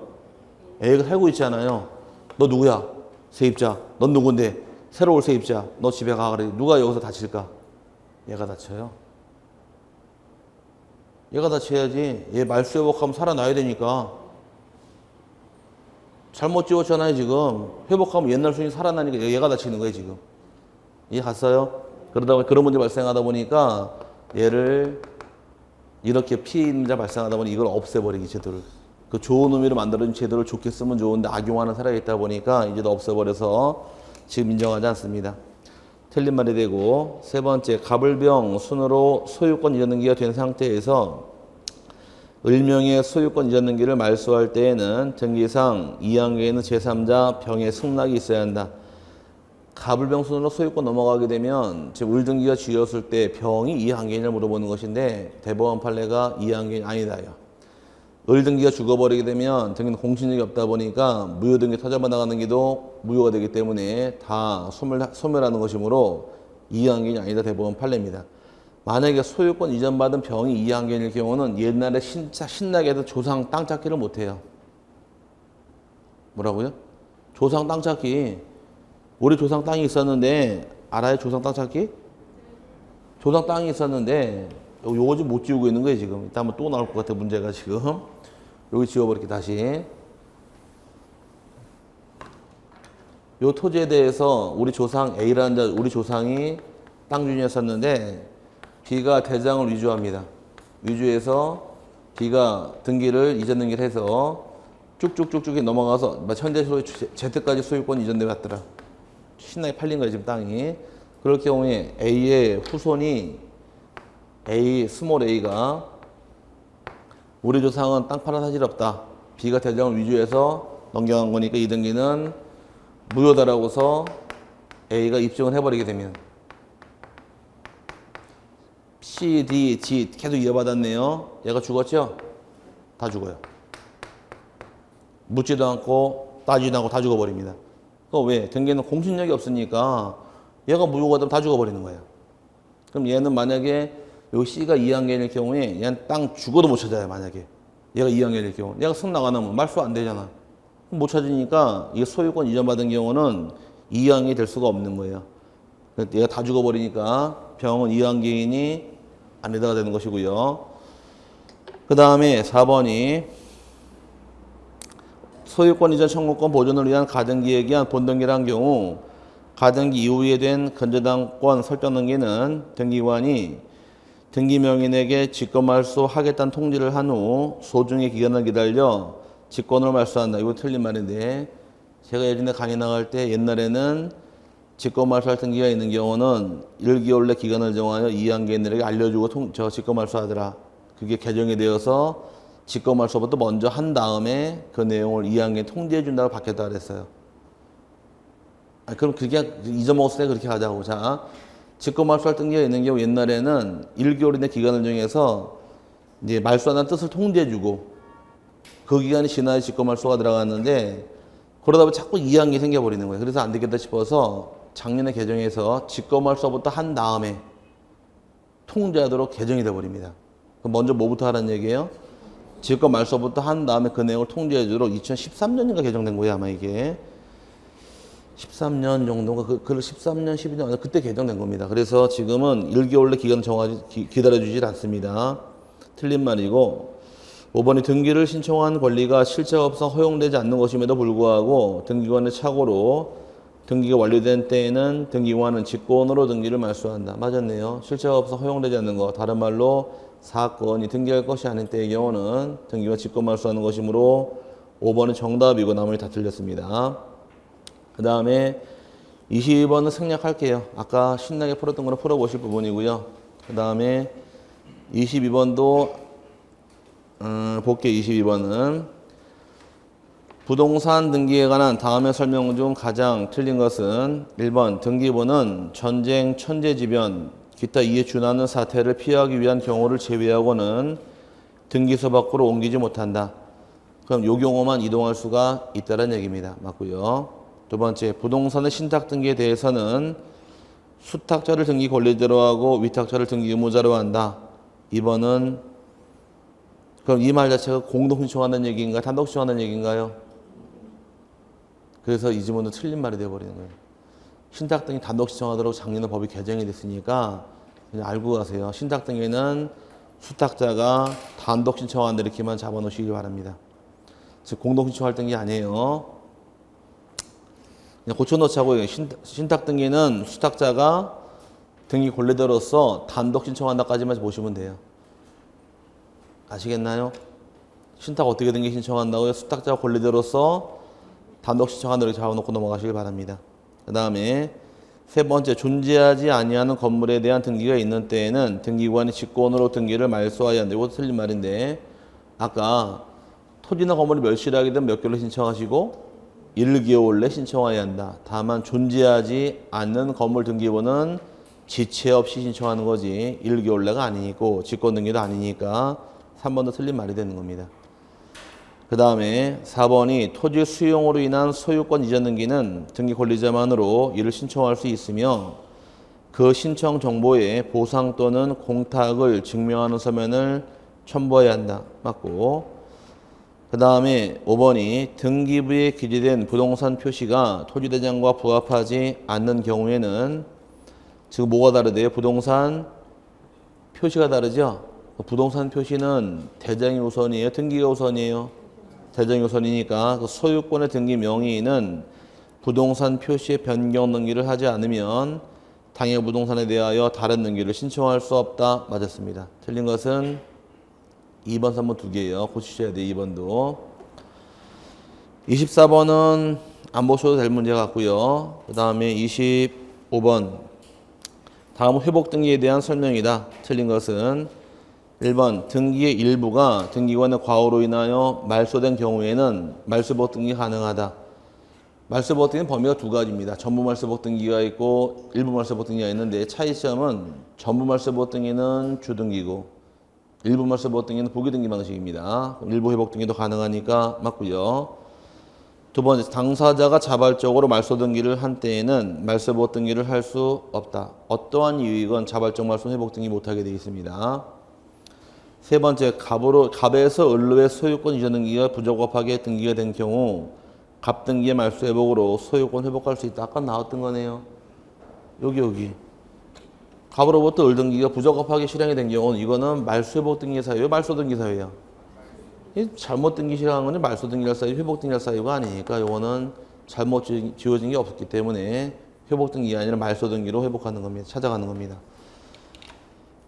A가 살고 있잖아요. 너 누구야? 세입자. 넌 누군데? 새로 올 세입자. 너 집에 가. 그래. 누가 여기서 다칠까? 얘가 다쳐요. 얘가 다쳐야지. 얘 말수 회복하면 살아나야 되니까. 잘못 지었잖아요 지금. 회복하면 옛날 수준이 살아나니까 얘가 다치는 거예요 지금. 이해 갔어요? 그러다 보니 그런 문제 발생하다 보니까 얘를 이렇게 피해 임자 발생하다 보니 이걸 없애버리기 제도를. 그 좋은 의미로 만들어진 제도를 좋게 쓰면 좋은데 악용하는 사람이 있다 보니까 이제 없애버려서 지금 인정하지 않습니다. 틀린 말이 되고, 세 번째, 갑을병 순으로 소유권 이전 등기가 된 상태에서 을명의 소유권 이전 등기를 말소할 때에는 등기상 2항에는 제3자 병의 승낙이 있어야 한다. 갑을병 순으로 소유권 넘어가게 되면 지금 을 등기가 쥐었을 때 병이 2항이냐 물어보는 것인데 대법원 판례가 2항이 아니다요. 을 등기가 죽어버리게 되면 등기는 공신력이 없다 보니까 무효 등기 터져만 나가는 게도 무효가 되기 때문에 다 소멸하는 것이므로 2항이 아니다. 대법원 판례입니다. 만약에 소유권 이전받은 병이 2항일 경우는 옛날에 신나게 해도 조상 땅 찾기를 못해요. 뭐라고요? 조상 땅 찾기. 우리 조상 땅이 있었는데 알아요? 조상 땅 찾기? 조상 땅이 있었는데 요거 지금 못 지우고 있는 거예요 지금. 이따 한번 또 나올 것 같아 문제가 지금. 여기 지워버릴게 다시. 요 토지에 대해서 우리 조상 A라는 자, 우리 조상이 땅 주인이었었는데 B가 대장을 위조합니다. 위조해서 B가 등기를 이전 등기를 해서 쭉쭉쭉쭉 넘어가서 현재 소유 Z까지 소유권이 이전돼 왔더라. 신나게 팔린 거예요 지금 땅이. 그럴 경우에 A의 후손이 스몰 A가 우리 조상은 땅 팔아 사실 없다. B가 대장을 위조해서 넘겨간 거니까 이 등기는 무효다라고서 A가 입증을 해버리게 되면 C, D, G 계속 이어받았네요. 얘가 죽었죠? 다 죽어요. 묻지도 않고 따지도 않고 다 죽어버립니다. 왜? 등기는 공신력이 없으니까 얘가 무효가 되면 다 죽어버리는 거예요. 그럼 얘는 만약에 요 C가 2항계일 경우에 얘는 땅 죽어도 못 찾아요. 만약에 얘가 2항계일 경우 얘가 승낙 안 하면 말소 안 되잖아. 못 찾으니까 이게 소유권 이전받은 경우는 2항이 될 수가 없는 거예요. 얘가 다 죽어버리니까 병은 2항계인이 아니다가 되는 것이고요. 그 다음에 4번이 소유권 이전 청구권 보존을 위한 가등기에 기한 본등기란 경우 가등기 이후에 된 건재당권 설정 등기는 등기관이 등기 명인에게 직권 말소하겠다는 통지를 한 후 소중의 기간을 기다려 직권으로 말소한다. 이거 틀린 말인데 제가 예전에 강의 나갈 때 옛날에는 직권 말소할 등기가 있는 경우는 1개월 내 기간을 정하여 2항계인들에게 알려주고 저 직권 말소하더라. 그게 개정이 되어서 직권 말소부터 먼저 한 다음에 그 내용을 2항계인 통지해 준다고 바뀌었다 그랬어요. 그럼 그게 잊어먹었을 때 그렇게 하자고. 자, 직권 말소할 등기가 있는 경우 옛날에는 1개월 이내 기간을 정해서 이제 말소한다는 뜻을 통지해주고 그 기간이 지나야 직권 말소가 들어갔는데 그러다 보면 자꾸 2항이 생겨버리는 거예요. 그래서 안 되겠다 싶어서 작년에 개정해서 직권 말소부터 한 다음에 통지하도록 개정이 돼버립니다. 그럼 먼저 뭐부터 하라는 얘기예요? 직권 말소부터 한 다음에 그 내용을 통지해주도록 2013년인가 개정된 거예요. 아마 이게 13년 정도가 그 13년 12년 그때 개정된 겁니다. 그래서 지금은 1개월 내 기간을 기다려주질 않습니다. 틀린 말이고 5번이 등기를 신청한 권리가 실체가 허용되지 않는 것임에도 불구하고 등기관의 착오로 등기가 완료된 때에는 등기관은 직권으로 등기를 말소한다. 맞았네요. 실체가 없어 허용되지 않는 것. 다른 말로 사건이 등기할 것이 아닌 때의 경우는 등기관 직권 말소하는 것이므로 5번은 정답이고 나머지 다 틀렸습니다. 그 다음에 22번은 생략할게요. 아까 신나게 풀었던 거로 풀어보실 부분이고요. 그 다음에 22번도 볼게요. 22번은 부동산 등기에 관한 다음의 설명 중 가장 틀린 것은 1번 등기부는 전쟁, 천재지변, 기타 이에 준하는 사태를 피하기 위한 경우를 제외하고는 등기소 밖으로 옮기지 못한다. 그럼 요 경우만 이동할 수가 있다는 얘기입니다. 맞고요. 두 번째, 부동산의 신탁 등기에 대해서는 수탁자를 등기 권리자로 하고 위탁자를 등기 의무자로 한다. 2번은 그럼 이 말 자체가 공동 신청하는 얘기인가 단독 신청하는 얘기인가요? 그래서 이 지문은 틀린 말이 되어버리는 거예요. 신탁 등기 단독 신청하도록 작년에 법이 개정이 됐으니까 그냥 알고 가세요. 신탁 등기는 수탁자가 단독 신청한다 이렇게만 잡아놓으시기 바랍니다. 즉 공동 신청할 등기 아니에요. 그냥 고쳐놓자고요. 신탁 등기는 수탁자가 등기 권리자로서 단독 신청한다까지만 보시면 돼요. 아시겠나요? 신탁 어떻게 등기 신청한다고요? 수탁자 권리자로서 단독 신청한다 이렇게 잡아놓고 넘어가시길 바랍니다. 그 다음에 세 번째, 존재하지 아니하는 건물에 대한 등기가 있는 때에는 등기관이 직권으로 등기를 말소해야 한다. 이것도 틀린 말인데 아까 토지나 건물이 멸실하게 되면 몇 개월로 신청하시고 1개월 내 신청해야 한다. 다만 존재하지 않는 건물 등기부는 지체 없이 신청하는 거지 1개월 내가 아니고 직권 등기도 아니니까 3번도 틀린 말이 되는 겁니다. 그 다음에 4번이 토지 수용으로 인한 소유권 이전 등기는 등기 권리자만으로 이를 신청할 수 있으며 그 신청 정보에 보상 또는 공탁을 증명하는 서면을 첨부해야 한다. 맞고 그 다음에 5번이 등기부에 기재된 부동산 표시가 토지대장과 부합하지 않는 경우에는 지금 뭐가 다르대요? 부동산 표시가 다르죠? 부동산 표시는 대장이 우선이에요? 등기가 우선이에요? 대장이 우선이니까 그 소유권의 등기 명의인은 부동산 표시의 변경 등기를 하지 않으면 당해 부동산에 대하여 다른 등기를 신청할 수 없다. 맞았습니다. 틀린 것은 2번, 3번 두 개예요. 고치셔야 돼요. 2번도. 24번은 안 보셔도 될 문제 같고요. 그 다음에 25번. 다음은 회복 등기에 대한 설명이다. 틀린 것은 1번 등기의 일부가 등기관의 과오로 인하여 말소된 경우에는 말소복 등기 가능하다. 말소복 등기는 범위가 두 가지입니다. 전부 말소복 등기가 있고 일부 말소복 등기가 있는데 차이점은 전부 말소복 등기는 주등기고 일부 말소복 등기는 부기등기 방식입니다. 일부 회복 등기도 가능하니까 맞고요. 두 번째, 당사자가 자발적으로 말소 등기를 한 때에는 말소복 등기를 할 수 없다. 어떠한 이유이건 자발적 말소 회복 등기 못하게 되어 있습니다. 세 번째, 갑에서 을로의 소유권 이전 등기가 부적합하게 등기가 된 경우 갑 등기의 말소 회복으로 소유권 회복할 수 있다. 아까 나왔던 거네요. 여기. 갑으로부터 을 등기가 부적합하게 실행이 된 경우는 이거는 말소 회복 등기 사유예요, 말소 등기 사유예요. 잘못 등기 실행한 거는 말소 등기할 사유, 회복 등기할 사유가 아니니까 이거는 잘못 지어진 게 없었기 때문에 회복 등기가 아니라 말소 등기로 회복하는 겁니다. 찾아가는 겁니다.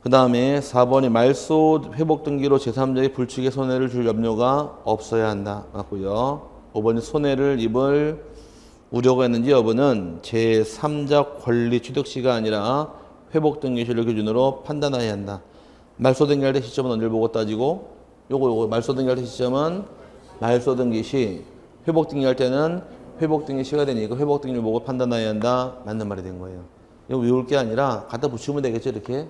그 다음에 4번이 말소 회복 등기로 제3자의 불측에 손해를 줄 염려가 없어야 한다. 맞고요. 5번이 손해를 입을 우려가 있는지 여부는 제3자 권리 취득시가 아니라 회복 등기시를 기준으로 판단해야 한다. 말소 등기할 때 시점은 언제를 보고 따지고 요거 말소 등기할 때 시점은 말소 등기시, 회복 등기할 때는 회복 등기시가 되니까 회복 등기를 보고 판단해야 한다. 맞는 말이 된 거예요. 이거 외울 게 아니라 갖다 붙이면 되겠죠, 이렇게.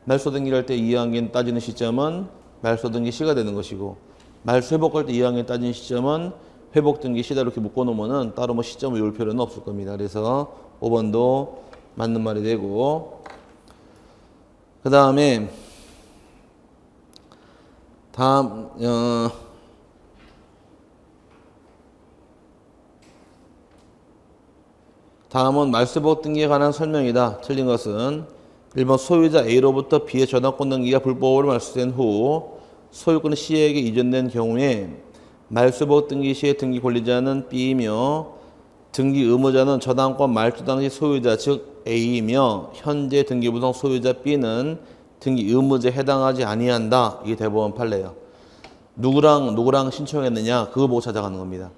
말소 등기를 할 때 2학년 따지는 시점은 말소 등기 시가 되는 것이고 말소 회복할 때 2학년 따지는 시점은 회복 등기 시다 이렇게 묶어놓으면은 따로 뭐 시점을 외울 필요는 없을 겁니다. 그래서 5번도 맞는 말이 되고 그 다음에 다음은 말소 회복 등기에 관한 설명이다. 틀린 것은 1번 소유자 A로부터 B의 저당권 등기가 불법으로 말소된 후 소유권이 C에게 이전된 경우에 말소복 등기 시의 등기 권리자는 B이며 등기 의무자는 저당권 말소 당시 소유자 즉 A이며 현재 등기부동 소유자 B는 등기 의무자에 해당하지 아니한다. 이게 대법원 판례예요. 누구랑 신청했느냐 그거 보고 찾아가는 겁니다.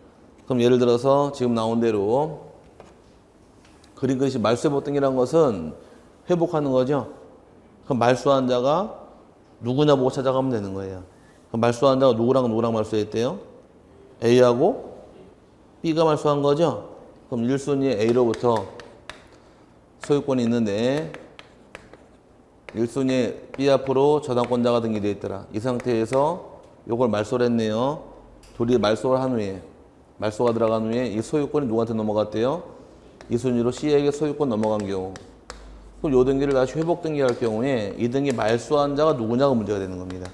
그럼 예를 들어서 지금 나온 대로 그린 것이 말소복 등기라는 것은 회복하는 거죠. 그럼 말소한 자가 누구냐 보고 찾아가면 되는 거예요. 그럼 말소한 자가 누구랑 말소했대요? A하고 B가 말소한 거죠. 그럼 1순위 A로부터 소유권이 있는데 1순위에 B 앞으로 저당권자가 등기되어 있더라. 이 상태에서 요걸 말소를 했네요. 둘이 말소를 한 후에 말소가 들어간 후에 이 소유권이 누구한테 넘어갔대요? 2순위로 C에게 소유권 넘어간 경우. 그럼 요 등기를 다시 회복 등기할 경우에 이 등기 말소한 자가 누구냐가 문제가 되는 겁니다.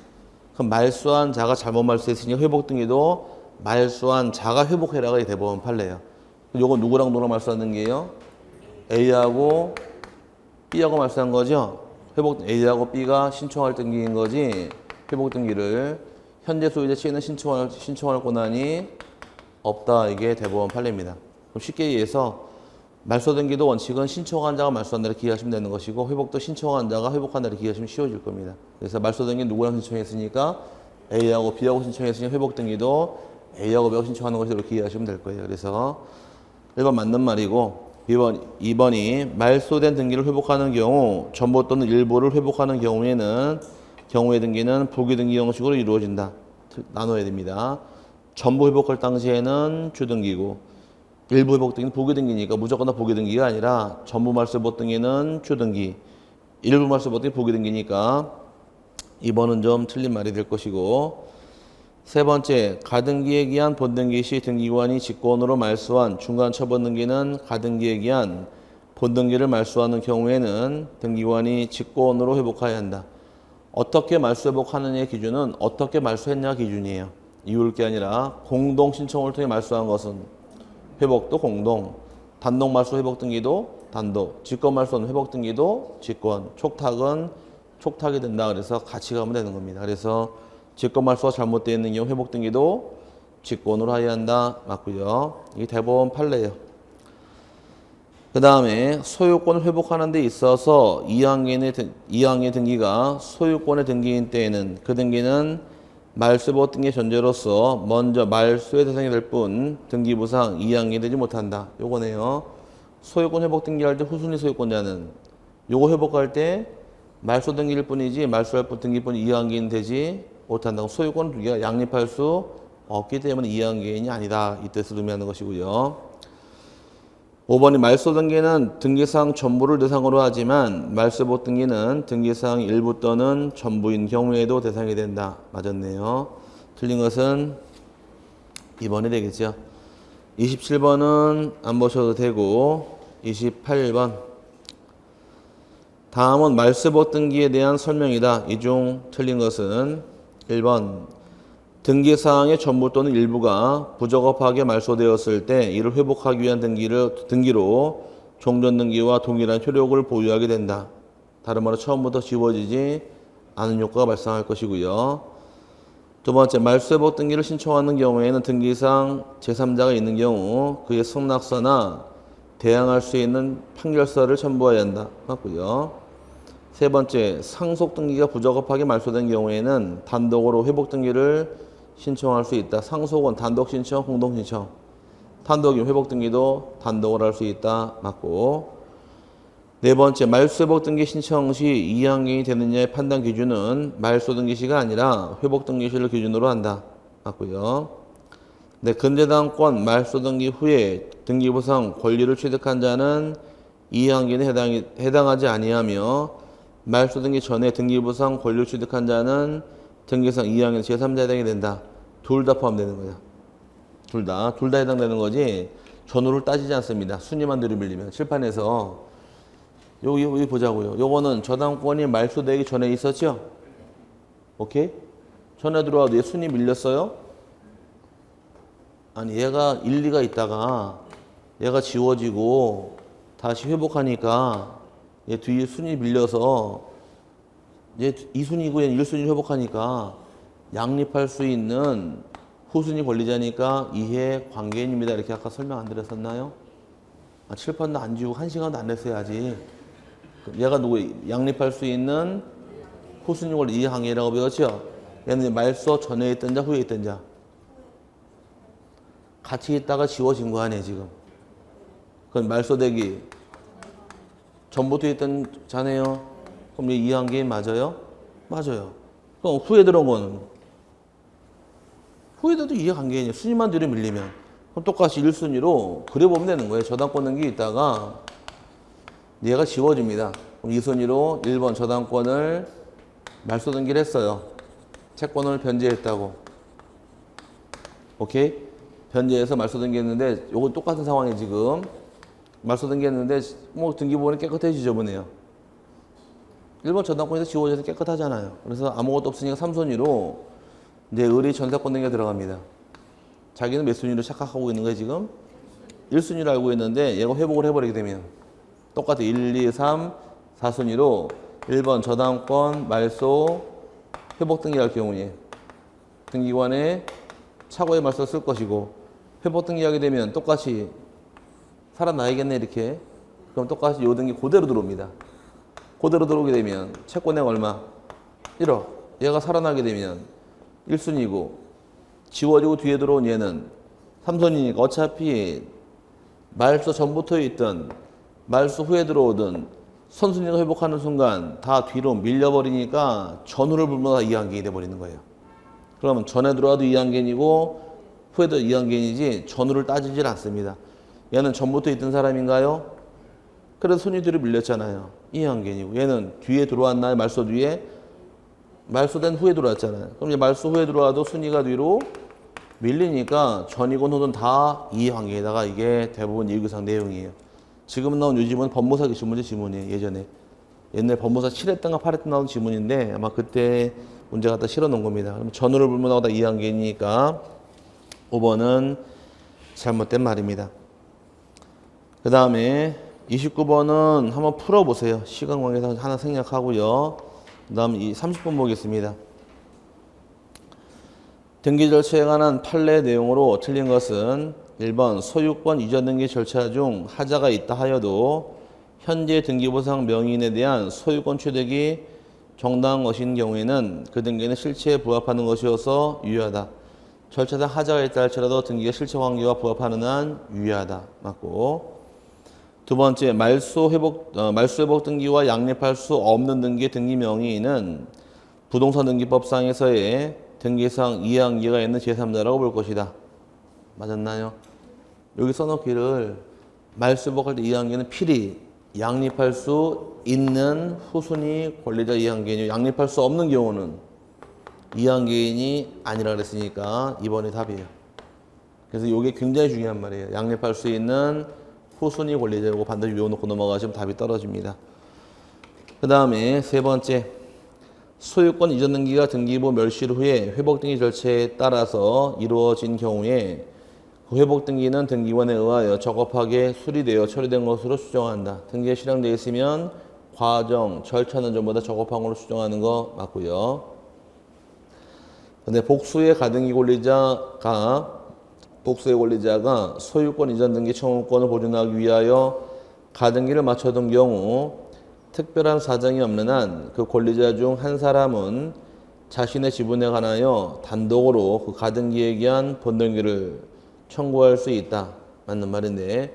그럼 말소한 자가 잘못 말소했으니 회복 등기도 말소한 자가 회복해라가 대법원 판례예요. 요거 누구랑 누구랑 말소한 등기예요? A하고 B하고 말소한 거죠. 회복 A하고 B가 신청할 등기인 거지. 회복 등기를 현재 소유자 C는 신청할 권한이 없다. 이게 대법원 판례입니다. 그럼 쉽게 얘기해서 말소 등기도 원칙은 신청한 자가 말소한 날에 기하시면 되는 것이고 회복도 신청한 자가 회복한 날에 기하시면 쉬워질 겁니다. 그래서 말소 등기 누구랑 신청했으니까 A하고 B하고 신청했으니 회복 등기도 A하고 B하고 신청하는 것으로 기하시면 될 거예요. 그래서 1번 맞는 말이고 2번이 말소된 등기를 회복하는 경우 전부 또는 일부를 회복하는 경우의 등기는 부기 등기 형식으로 이루어진다. 나눠야 됩니다. 전부 회복할 당시에는 주등기고 일부 회복 등기는 부기 등기니까 무조건 다 부기 등기가 아니라 전부 말소 회복 등기는 주등기, 일부 말소 회복 등기 부기 등기니까 2번은 좀 틀린 말이 될 것이고 세 번째, 가등기에 기한 본등기 시 등기관이 직권으로 말소한 중간 처분 등기는 가등기에 기한 본등기를 말소하는 경우에는 등기관이 직권으로 회복해야 한다. 어떻게 말소 회복하느냐의 기준은 어떻게 말소했냐가 기준이에요. 이유일 게 아니라 공동 신청을 통해 말소한 것은 회복도 공동, 단독 말소 회복 등기도 단독, 직권 말소는 회복 등기도 직권, 촉탁은 촉탁이 된다. 그래서 같이 가면 되는 겁니다. 그래서 직권 말소가 잘못되어 있는 경우 회복 등기도 직권으로 하여야 한다. 맞고요. 이게 대법원 판례예요. 그 다음에 소유권을 회복하는 데 있어서 2항의 등기가 소유권의 등기인 때에는 그 등기는 말소 회복 등기 전제로서 먼저 말소의 대상이 될 뿐 등기부상 이항이 되지 못한다. 요거네요. 소유권 회복 등기할 때 후순위 소유권자는 요거 회복할 때 말소 등기일 뿐이지 말소할 뿐 등기뿐 이항기인 되지 못한다고. 소유권 두 개가 양립할 수 없기 때문에 이항기인이 아니다. 이 뜻을 의미하는 것이고요. 5번이 말소 등기는 등기사항 전부를 대상으로 하지만 말소 회복 등기는 등기사항 일부 또는 전부인 경우에도 대상이 된다. 맞았네요. 틀린 것은 2번이 되겠죠. 27번은 안 보셔도 되고 28번 다음은 말소 회복 등기에 대한 설명이다. 이 중 틀린 것은 1번 등기사항의 전부 또는 일부가 부적합하게 말소되었을 때 이를 회복하기 위한 등기로 종전등기와 동일한 효력을 보유하게 된다. 다른 말로 처음부터 지워지지 않은 효과가 발생할 것이고요. 두 번째, 말소 회복 등기를 신청하는 경우에는 등기상 제3자가 있는 경우 그의 승낙서나 대항할 수 있는 판결서를 첨부해야 한다. 맞고요. 세 번째, 상속 등기가 부적합하게 말소된 경우에는 단독으로 회복 등기를 신청할 수 있다. 상속은 단독 신청, 공동 신청. 단독이면 회복 등기도 단독으로 할 수 있다. 맞고. 네 번째, 말소 회복 등기 신청 시 이항갱이 되느냐의 판단 기준은 말소 등기 시가 아니라 회복 등기 시를 기준으로 한다. 맞고요. 네, 근저당권 말소 등기 후에 등기부상 권리를 취득한 자는 이항갱에 해당하지 아니하며 말소 등기 전에 등기부상 권리를 취득한 자는 등기상 2항에 제3자 해당이 된다. 둘 다 포함되는 거야. 둘 다 해당되는 거지 전후를 따지지 않습니다. 순위만 들이밀리면 칠판에서 여기 보자고요. 요거는 저당권이 말소되기 전에 있었죠? 오케이? 전에 들어와도 얘 순위 밀렸어요? 아니 얘가 1, 2가 있다가 얘가 지워지고 다시 회복하니까 얘 뒤에 순위 밀려서 얘 2순위고 얘는 1순위 회복하니까 양립할 수 있는 후순위 권리자니까 이해 관계인입니다. 이렇게 아까 설명 안 드렸었나요? 칠판도 안 지우고 1시간도 안 냈어야지. 얘가 누구 양립할 수 있는 후순위 권리 이해항해라고 배웠죠? 얘는 말소 전에 있던 자 후에 있던 자 같이 있다가 지워진 거 아니에요 지금. 그건 말소되기 전부터 있던 자네요. 그럼 얘 이해항개인 맞아요? 맞아요. 그럼 후에 들어온 거는 후에도 이해관계인이에요. 순위만 뒤로 밀리면. 그럼 똑같이 1순위로 그려보면 되는 거예요. 저당권 등기 있다가 얘가 지워집니다. 그럼 그럼 이 순위로 1번 저당권을 말소 등기를 했어요. 채권을 변제했다고. 오케이? 변제해서 말소 등기했는데 요건 똑같은 상황이 지금 말소 등기했는데 뭐 등기부번이 깨끗해 지저분해요. 1번 저당권에서 지워져서 깨끗하잖아요. 그래서 아무것도 없으니까 3순위로 이제 을이 전세권 등기가 들어갑니다. 자기는 몇 순위로 착각하고 있는 거예요 지금? 1순위로 알고 있는데 얘가 회복을 해버리게 되면 똑같아. 1, 2, 3, 4순위로 1번 저당권 말소 회복 등기할 경우에 등기관에 차고의 말소를 쓸 것이고 회복 등기하게 되면 똑같이 살아나야겠네 이렇게. 그럼 똑같이 요 등기 그대로 들어옵니다. 그대로 들어오게 되면 채권액 얼마? 1억. 얘가 살아나게 되면 1순위고 지워지고 뒤에 들어온 얘는 3순위니까 어차피 말소 전부터 있던 말소 후에 들어오던 선순위가 회복하는 순간 다 뒤로 밀려버리니까 전후를 불문하다 이항견이 돼버리는 거예요. 그러면 전에 들어와도 이항견이고 후에도 이항견이지 전후를 따지질 않습니다. 얘는 전부터 있던 사람인가요? 그래서 순위 뒤로 밀렸잖아요. 이항견이고 얘는 뒤에 들어왔나요? 말소 뒤에? 말소된 후에 들어왔잖아요. 그럼 이제 말소 후에 들어와도 순위가 뒤로 밀리니까 전이건 후든 다 이항견에다가 이게 대부분 일규상 내용이에요. 지금 나온 이 지문은 법무사 기출문제 지문이에요. 예전에. 옛날 법무사 7회던가 8회던 나온 지문인데 아마 그때 문제 갖다 실어 놓은 겁니다. 그럼 전후를 불문하고 다 이항견이니까 5번은 잘못된 말입니다. 그 다음에 29번은 한번 풀어보세요. 시간 관계상 하나 생략하고요. 그 다음 이 30번 보겠습니다. 등기 절차에 관한 판례 내용으로 틀린 것은 1번 소유권 이전 등기 절차 중 하자가 있다 하여도 현재 등기부상 명의인에 대한 소유권 취득이 정당한 것인 경우에는 그 등기는 실체에 부합하는 것이어서 유효하다. 절차상 하자가 있다 할지라도 등기가 실체 관계와 부합하는 한 유효하다. 맞고. 두 번째, 말소 회복 등기와 양립할 수 없는 등기 등기 명의인은 부동산 등기법상에서의 등기상 이해관계가 있는 제3자라고 볼 것이다. 맞았나요? 여기 써놓기를 말소 회복할 때 이해관계는 필히 양립할 수 있는 후순위 권리자 이해관계이며 양립할 수 없는 경우는 이해관계인이 아니라 그랬으니까 2번이 답이에요. 그래서 이게 굉장히 중요한 말이에요. 양립할 수 있는 후순위 권리자고 반드시 외워놓고 넘어가시면 답이 떨어집니다. 그 다음에 세 번째, 소유권 이전 등기가 등기부 멸실 후에 회복 등기 절차에 따라서 이루어진 경우에 그 회복 등기는 등기관에 의하여 적법하게 수리되어 처리된 것으로 추정한다. 등기에 실행되어 있으면 과정, 절차는 전부 다 적법한 걸로 추정하는 거 맞고요. 근데 복수의 가등기 권리자가 소유권 이전 등기 청구권을 보존하기 위하여 가등기를 맞춰둔 경우 특별한 사정이 없는 한 그 권리자 중 한 사람은 자신의 지분에 관하여 단독으로 그 가등기에 의한 본등기를 청구할 수 있다. 맞는 말인데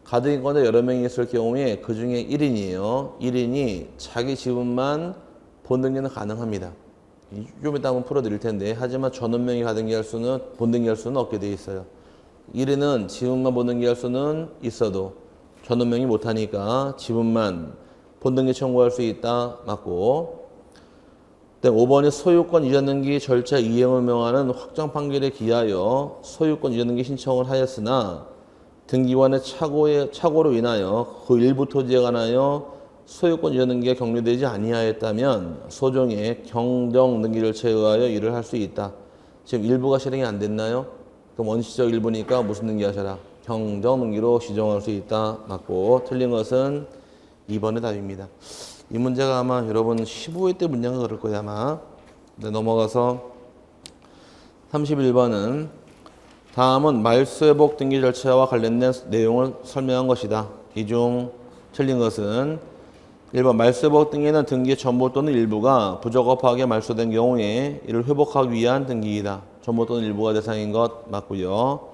가등기권자 여러 명이 있을 경우에 그 중에 1인이에요. 1인이 자기 지분만 본등기는 가능합니다. 좀 이따 한번 풀어드릴 텐데 하지만 전원 명의 본등기할 수는 없게 돼 있어요. 1인은 지분만 본등기할 수는 있어도 전원 명의 못하니까 지분만 본등기 청구할 수 있다. 맞고. 5번이 소유권 이전 등기 절차 이행을 명하는 확정 판결에 기하여 소유권 이전 등기 신청을 하였으나 등기관의 착오로 인하여 그 일부 토지에 관하여 소유권 이전 등기가 격리되지 아니하였다면 소정의 경정 등기 절차에 의하여 일을 할 수 있다. 지금 일부가 실행이 안 됐나요? 그럼 원시적 일부니까 무슨 등기 하셔라? 경정 등기로 시정할 수 있다. 맞고. 틀린 것은 2번의 답입니다. 이 문제가 아마 여러분 15회 때 문제가 그럴 거예요 아마. 네, 넘어가서 31번은 다음은 말소회복 등기 절차와 관련된 내용을 설명한 것이다. 이 중 틀린 것은 1번 말소회복 등기는 등기 전부 또는 일부가 부적합하게 말소된 경우에 이를 회복하기 위한 등기이다. 전부 또는 일부가 대상인 것 맞고요.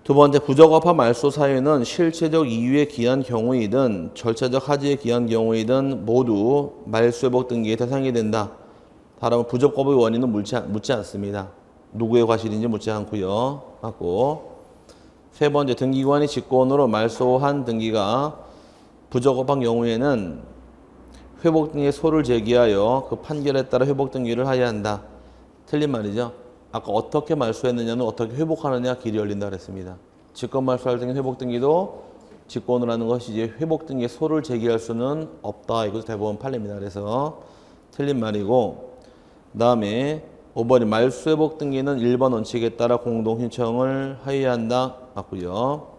두 번째, 부적합한 말소 사유는 실체적 이유에 기한 경우이든 절차적 하지에 기한 경우이든 모두 말소회복 등기의 대상이 된다. 다른 부적법의 원인은 묻지 않습니다. 누구의 과실인지 묻지 않고요. 맞고. 세 번째, 등기관이 직권으로 말소한 등기가 부적법한 경우에는 회복 등의 소를 제기하여 그 판결에 따라 회복 등기를 하여야 한다. 틀린 말이죠. 아까 어떻게 말소했느냐는 어떻게 회복하느냐 길이 열린다 그랬습니다. 직권 말소할 등의 회복 등기도 직권으로 하는 것이지 회복 등의 소를 제기할 수는 없다. 이것도 대법원 판례입니다. 그래서 틀린 말이고, 그 다음에 5번이 말소 회복 등기는 1번 원칙에 따라 공동 신청을 하여야 한다. 맞고요.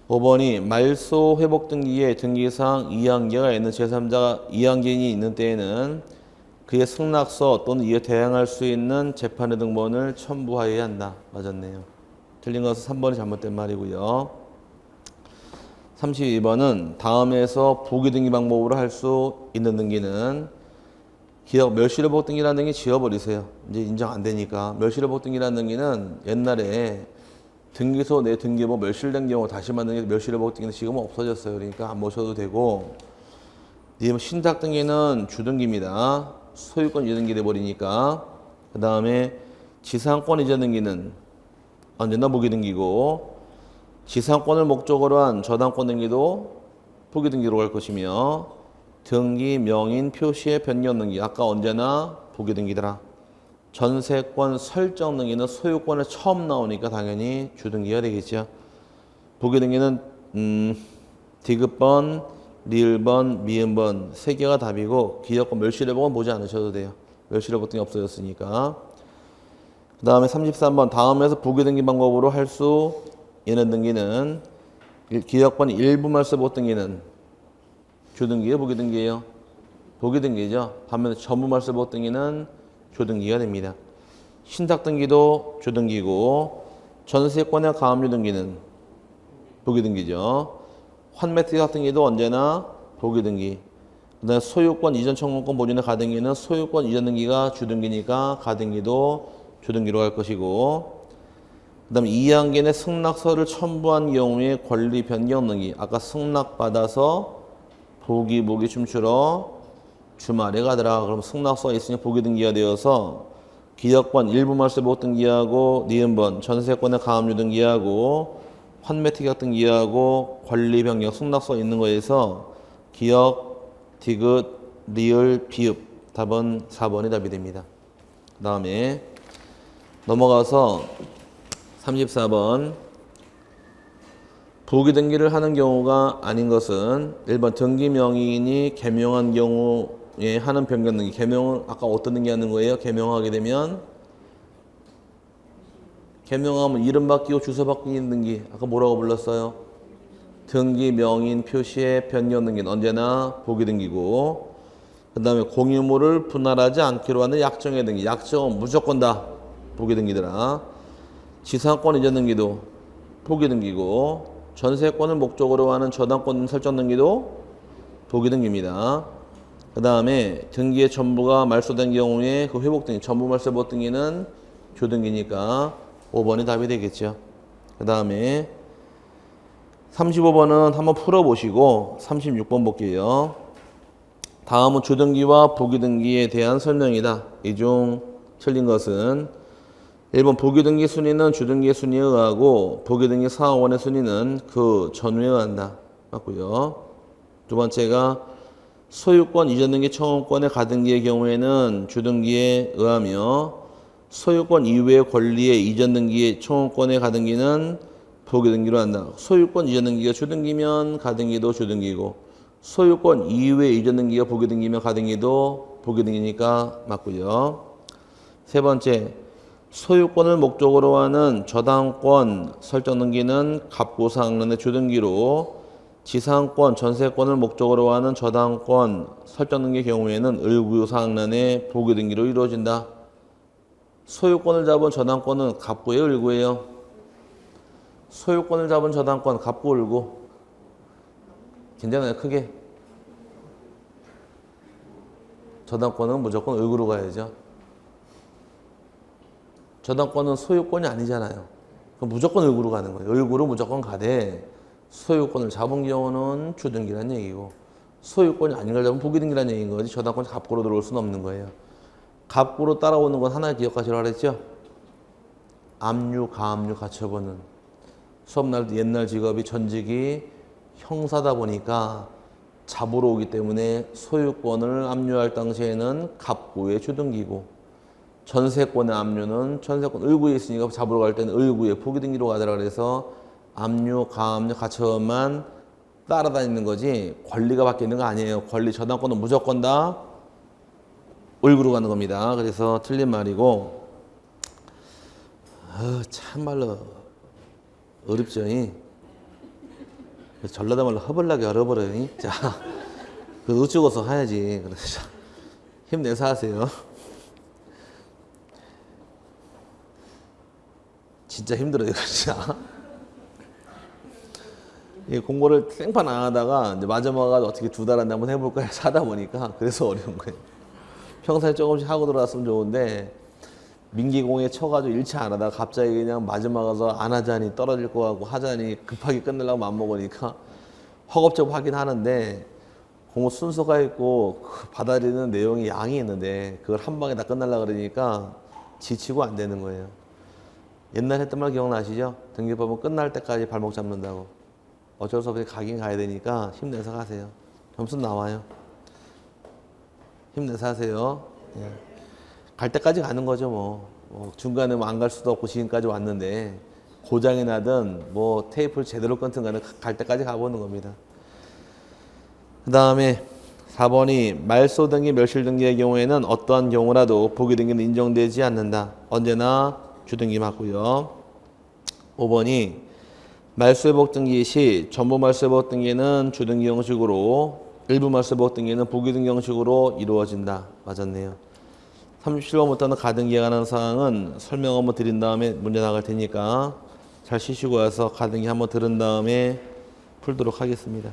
5번이 말소 회복 등기에 등기사항 이항계가 있는 제3자가 이항계인이 있는 때에는 그의 승낙서 또는 이에 대항할 수 있는 재판의 등본을 첨부하여야 한다. 맞았네요. 틀린 것은 3번이 잘못된 말이고요. 32번은 다음에서 부기 등기 방법으로 할 수 있는 등기는 기업 멸실회복 등기라는 등기 지워버리세요. 이제 인정 안 되니까. 멸실회복 등기라는 등기는 옛날에 등기소 내 등기부 멸실된 경우 다시 만드는 게 멸실회복 등기는 지금은 없어졌어요. 그러니까 안 모셔도 되고, 신탁 등기는 주등기입니다. 소유권 이전등기 돼버리니까. 그 다음에 지상권 이전등기는 언제나 무기등기고, 지상권을 목적으로 한 저당권 등기도 부기등기로 갈 것이며, 등기 명인 표시의 변경 등기 아까 언제나 부기등기더라. 전세권 설정 등기는 소유권에 처음 나오니까 당연히 주등기가 되겠죠. 부기등기는 디귿번, 리을번, 미음번 3개가 답이고, 기업권 멸실회복은 보지 않으셔도 돼요. 멸실회복 등이 없어졌으니까. 그 다음에 33번 다음에서 부기등기 방법으로 할 수 있는 등기는 기업권 일부 말소회복 등기는 주등기예요, 부기등기예요? 부기등기죠. 반면에 전부 말소회복 등기는 주등기가 됩니다. 신탁 등기도 주등기고, 전세권의 가압류 등기는 부기등기죠. 환매특약 등기도 언제나 부기등기. 그다음에 소유권 이전 청구권 보존의 가등기는 소유권 이전 등기가 주등기니까 가등기도 주등기로 갈 것이고, 그다음에 이항계의 승낙서를 첨부한 경우에 권리 변경 등기. 아까 승낙받아서 부기 춤추러 주말에 가더라. 그럼 승낙서가 있으니 부기등기가 되어서 기업권 일부 말소회복 등기하고 니은번 전세권의 가압류 등기하고 환매특약 등기하고 권리 변경 승낙서 있는 거에서 기업, 디귿, 리을, 비읍 답은 4번이 답이 됩니다. 그 다음에 넘어가서 34번 부기등기를 하는 경우가 아닌 것은 1번 등기 명의인이 개명한 경우에 하는 변경 등기. 개명은 아까 어떤 등기 하는 거예요? 개명하게 되면 개명하면 이름 바뀌고 주소 바뀌는 등기. 아까 뭐라고 불렀어요? 등기 명인 표시의 변경 등기는 언제나 부기등기고, 그 다음에 공유물을 분할하지 않기로 하는 약정의 등기. 약정은 무조건 다 부기등기더라. 지상권 이전 등기도 부기등기고, 전세권을 목적으로 하는 저당권 설정 등기도 부기등기입니다. 그 다음에 등기의 전부가 말소된 경우에 그 회복 등기, 전부 말소회복 등기는 주등기니까 5번이 답이 되겠죠. 그 다음에 35번은 한번 풀어보시고 36번 볼게요. 다음은 주등기와 부기등기에 대한 설명이다. 이 중 틀린 것은 1번 부기등기 순위는 주등기의 순위에 의하고 부기등기 사항원의 순위는 그 전후에 의한다. 맞고요. 두 번째가 소유권 이전 등기 청구권의 가등기의 경우에는 주등기에 의하며 소유권 이외의 권리의 이전 등기의 청구권의 가등기는 부기등기로 한다. 소유권 이전 등기가 주등기면 가등기도 주등기고, 소유권 이외의 이전 등기가 부기등기면 가등기도 부기등기니까 맞고요. 세 번째, 소유권을 목적으로 하는 저당권 설정 등기는 갑구사항론의 주등기로, 지상권, 전세권을 목적으로 하는 저당권 설정 등기의 경우에는 을구사항론의 부기등기로 이루어진다. 소유권을 잡은 저당권은 갑구예요, 을구예요? 소유권을 잡은 저당권 갑구, 을구. 괜찮아요, 크게. 저당권은 무조건 을구로 가야죠. 저당권은 소유권이 아니잖아요. 그럼 무조건 을구로 가는 거예요. 을구로 무조건 가되 소유권을 잡은 경우는 주등기라는 얘기고, 소유권이 아닌 걸 잡으면 부기등기라는 얘기인 거지 저당권이 갑구로 들어올 수는 없는 거예요. 갑구로 따라오는 건 하나 기억하시라고 그랬죠? 압류, 가압류 갖춰보는. 수업날 옛날 직업이 전직이 형사다 보니까 잡으러 오기 때문에 소유권을 압류할 당시에는 갑구의 주등기고 전세권의 압류는 전세권 을구에 있으니까 잡으러 갈 때는 을구의 부기등기로 가더라. 그래서 압류, 가압류, 가처분만 따라다니는 거지 권리가 바뀌는 거 아니에요. 권리 저당권은 무조건 다 을구로 가는 겁니다. 그래서 틀린 말이고 참말로 어렵죠. 전라도 말로 허벌나게 얼어버려니. 자, 그 어쩌고서 해야지. 그래서 힘내서 하세요. 진짜 힘들어요, 진짜. 이 공부를 생판 안 하다가 이제 마지막에 어떻게 2달 안에 한번 해볼까 해서 하다 보니까 그래서 어려운 거예요. 평소에 조금씩 하고 들어왔으면 좋은데 민기공에 쳐가지고 일치 안 하다가 갑자기 그냥 마지막 가서 안 하자니 떨어질 거 같고 하자니 급하게 끝내려고 맘먹으니까 허겁지겁 하긴 하는데 공부 순서가 있고 그 받아들이는 내용이 양이 있는데 그걸 한 방에 다 끝내려고 그러니까 지치고 안 되는 거예요. 옛날 했던 말 기억나시죠? 등기법은 끝날 때까지 발목 잡는다고. 어쩔 수 없이 가긴 가야 되니까 힘내서 가세요. 점수 나와요. 힘내서 하세요. 예. 갈 때까지 가는 거죠, 뭐 중간에 안 갈 수도 없고 지금까지 왔는데 고장이 나든 뭐 테이프를 제대로 끊든 간에 갈 때까지 가보는 겁니다. 그 다음에 4번이 말소 등기, 멸실 등기의 경우에는 어떠한 경우라도 보기 등기는 인정되지 않는다. 언제나 주등기 맞고요. 5번이 말소회복 등기 시 전부 말소회복 등기는 주등기 형식으로 일부 말소회복 등기는 보기 등기 형식으로 이루어진다. 맞았네요. 37번부터는 가등기에 관한 사항은 설명 한번 드린 다음에 문제 나갈 테니까 잘 쉬시고 와서 가등기 한번 들은 다음에 풀도록 하겠습니다.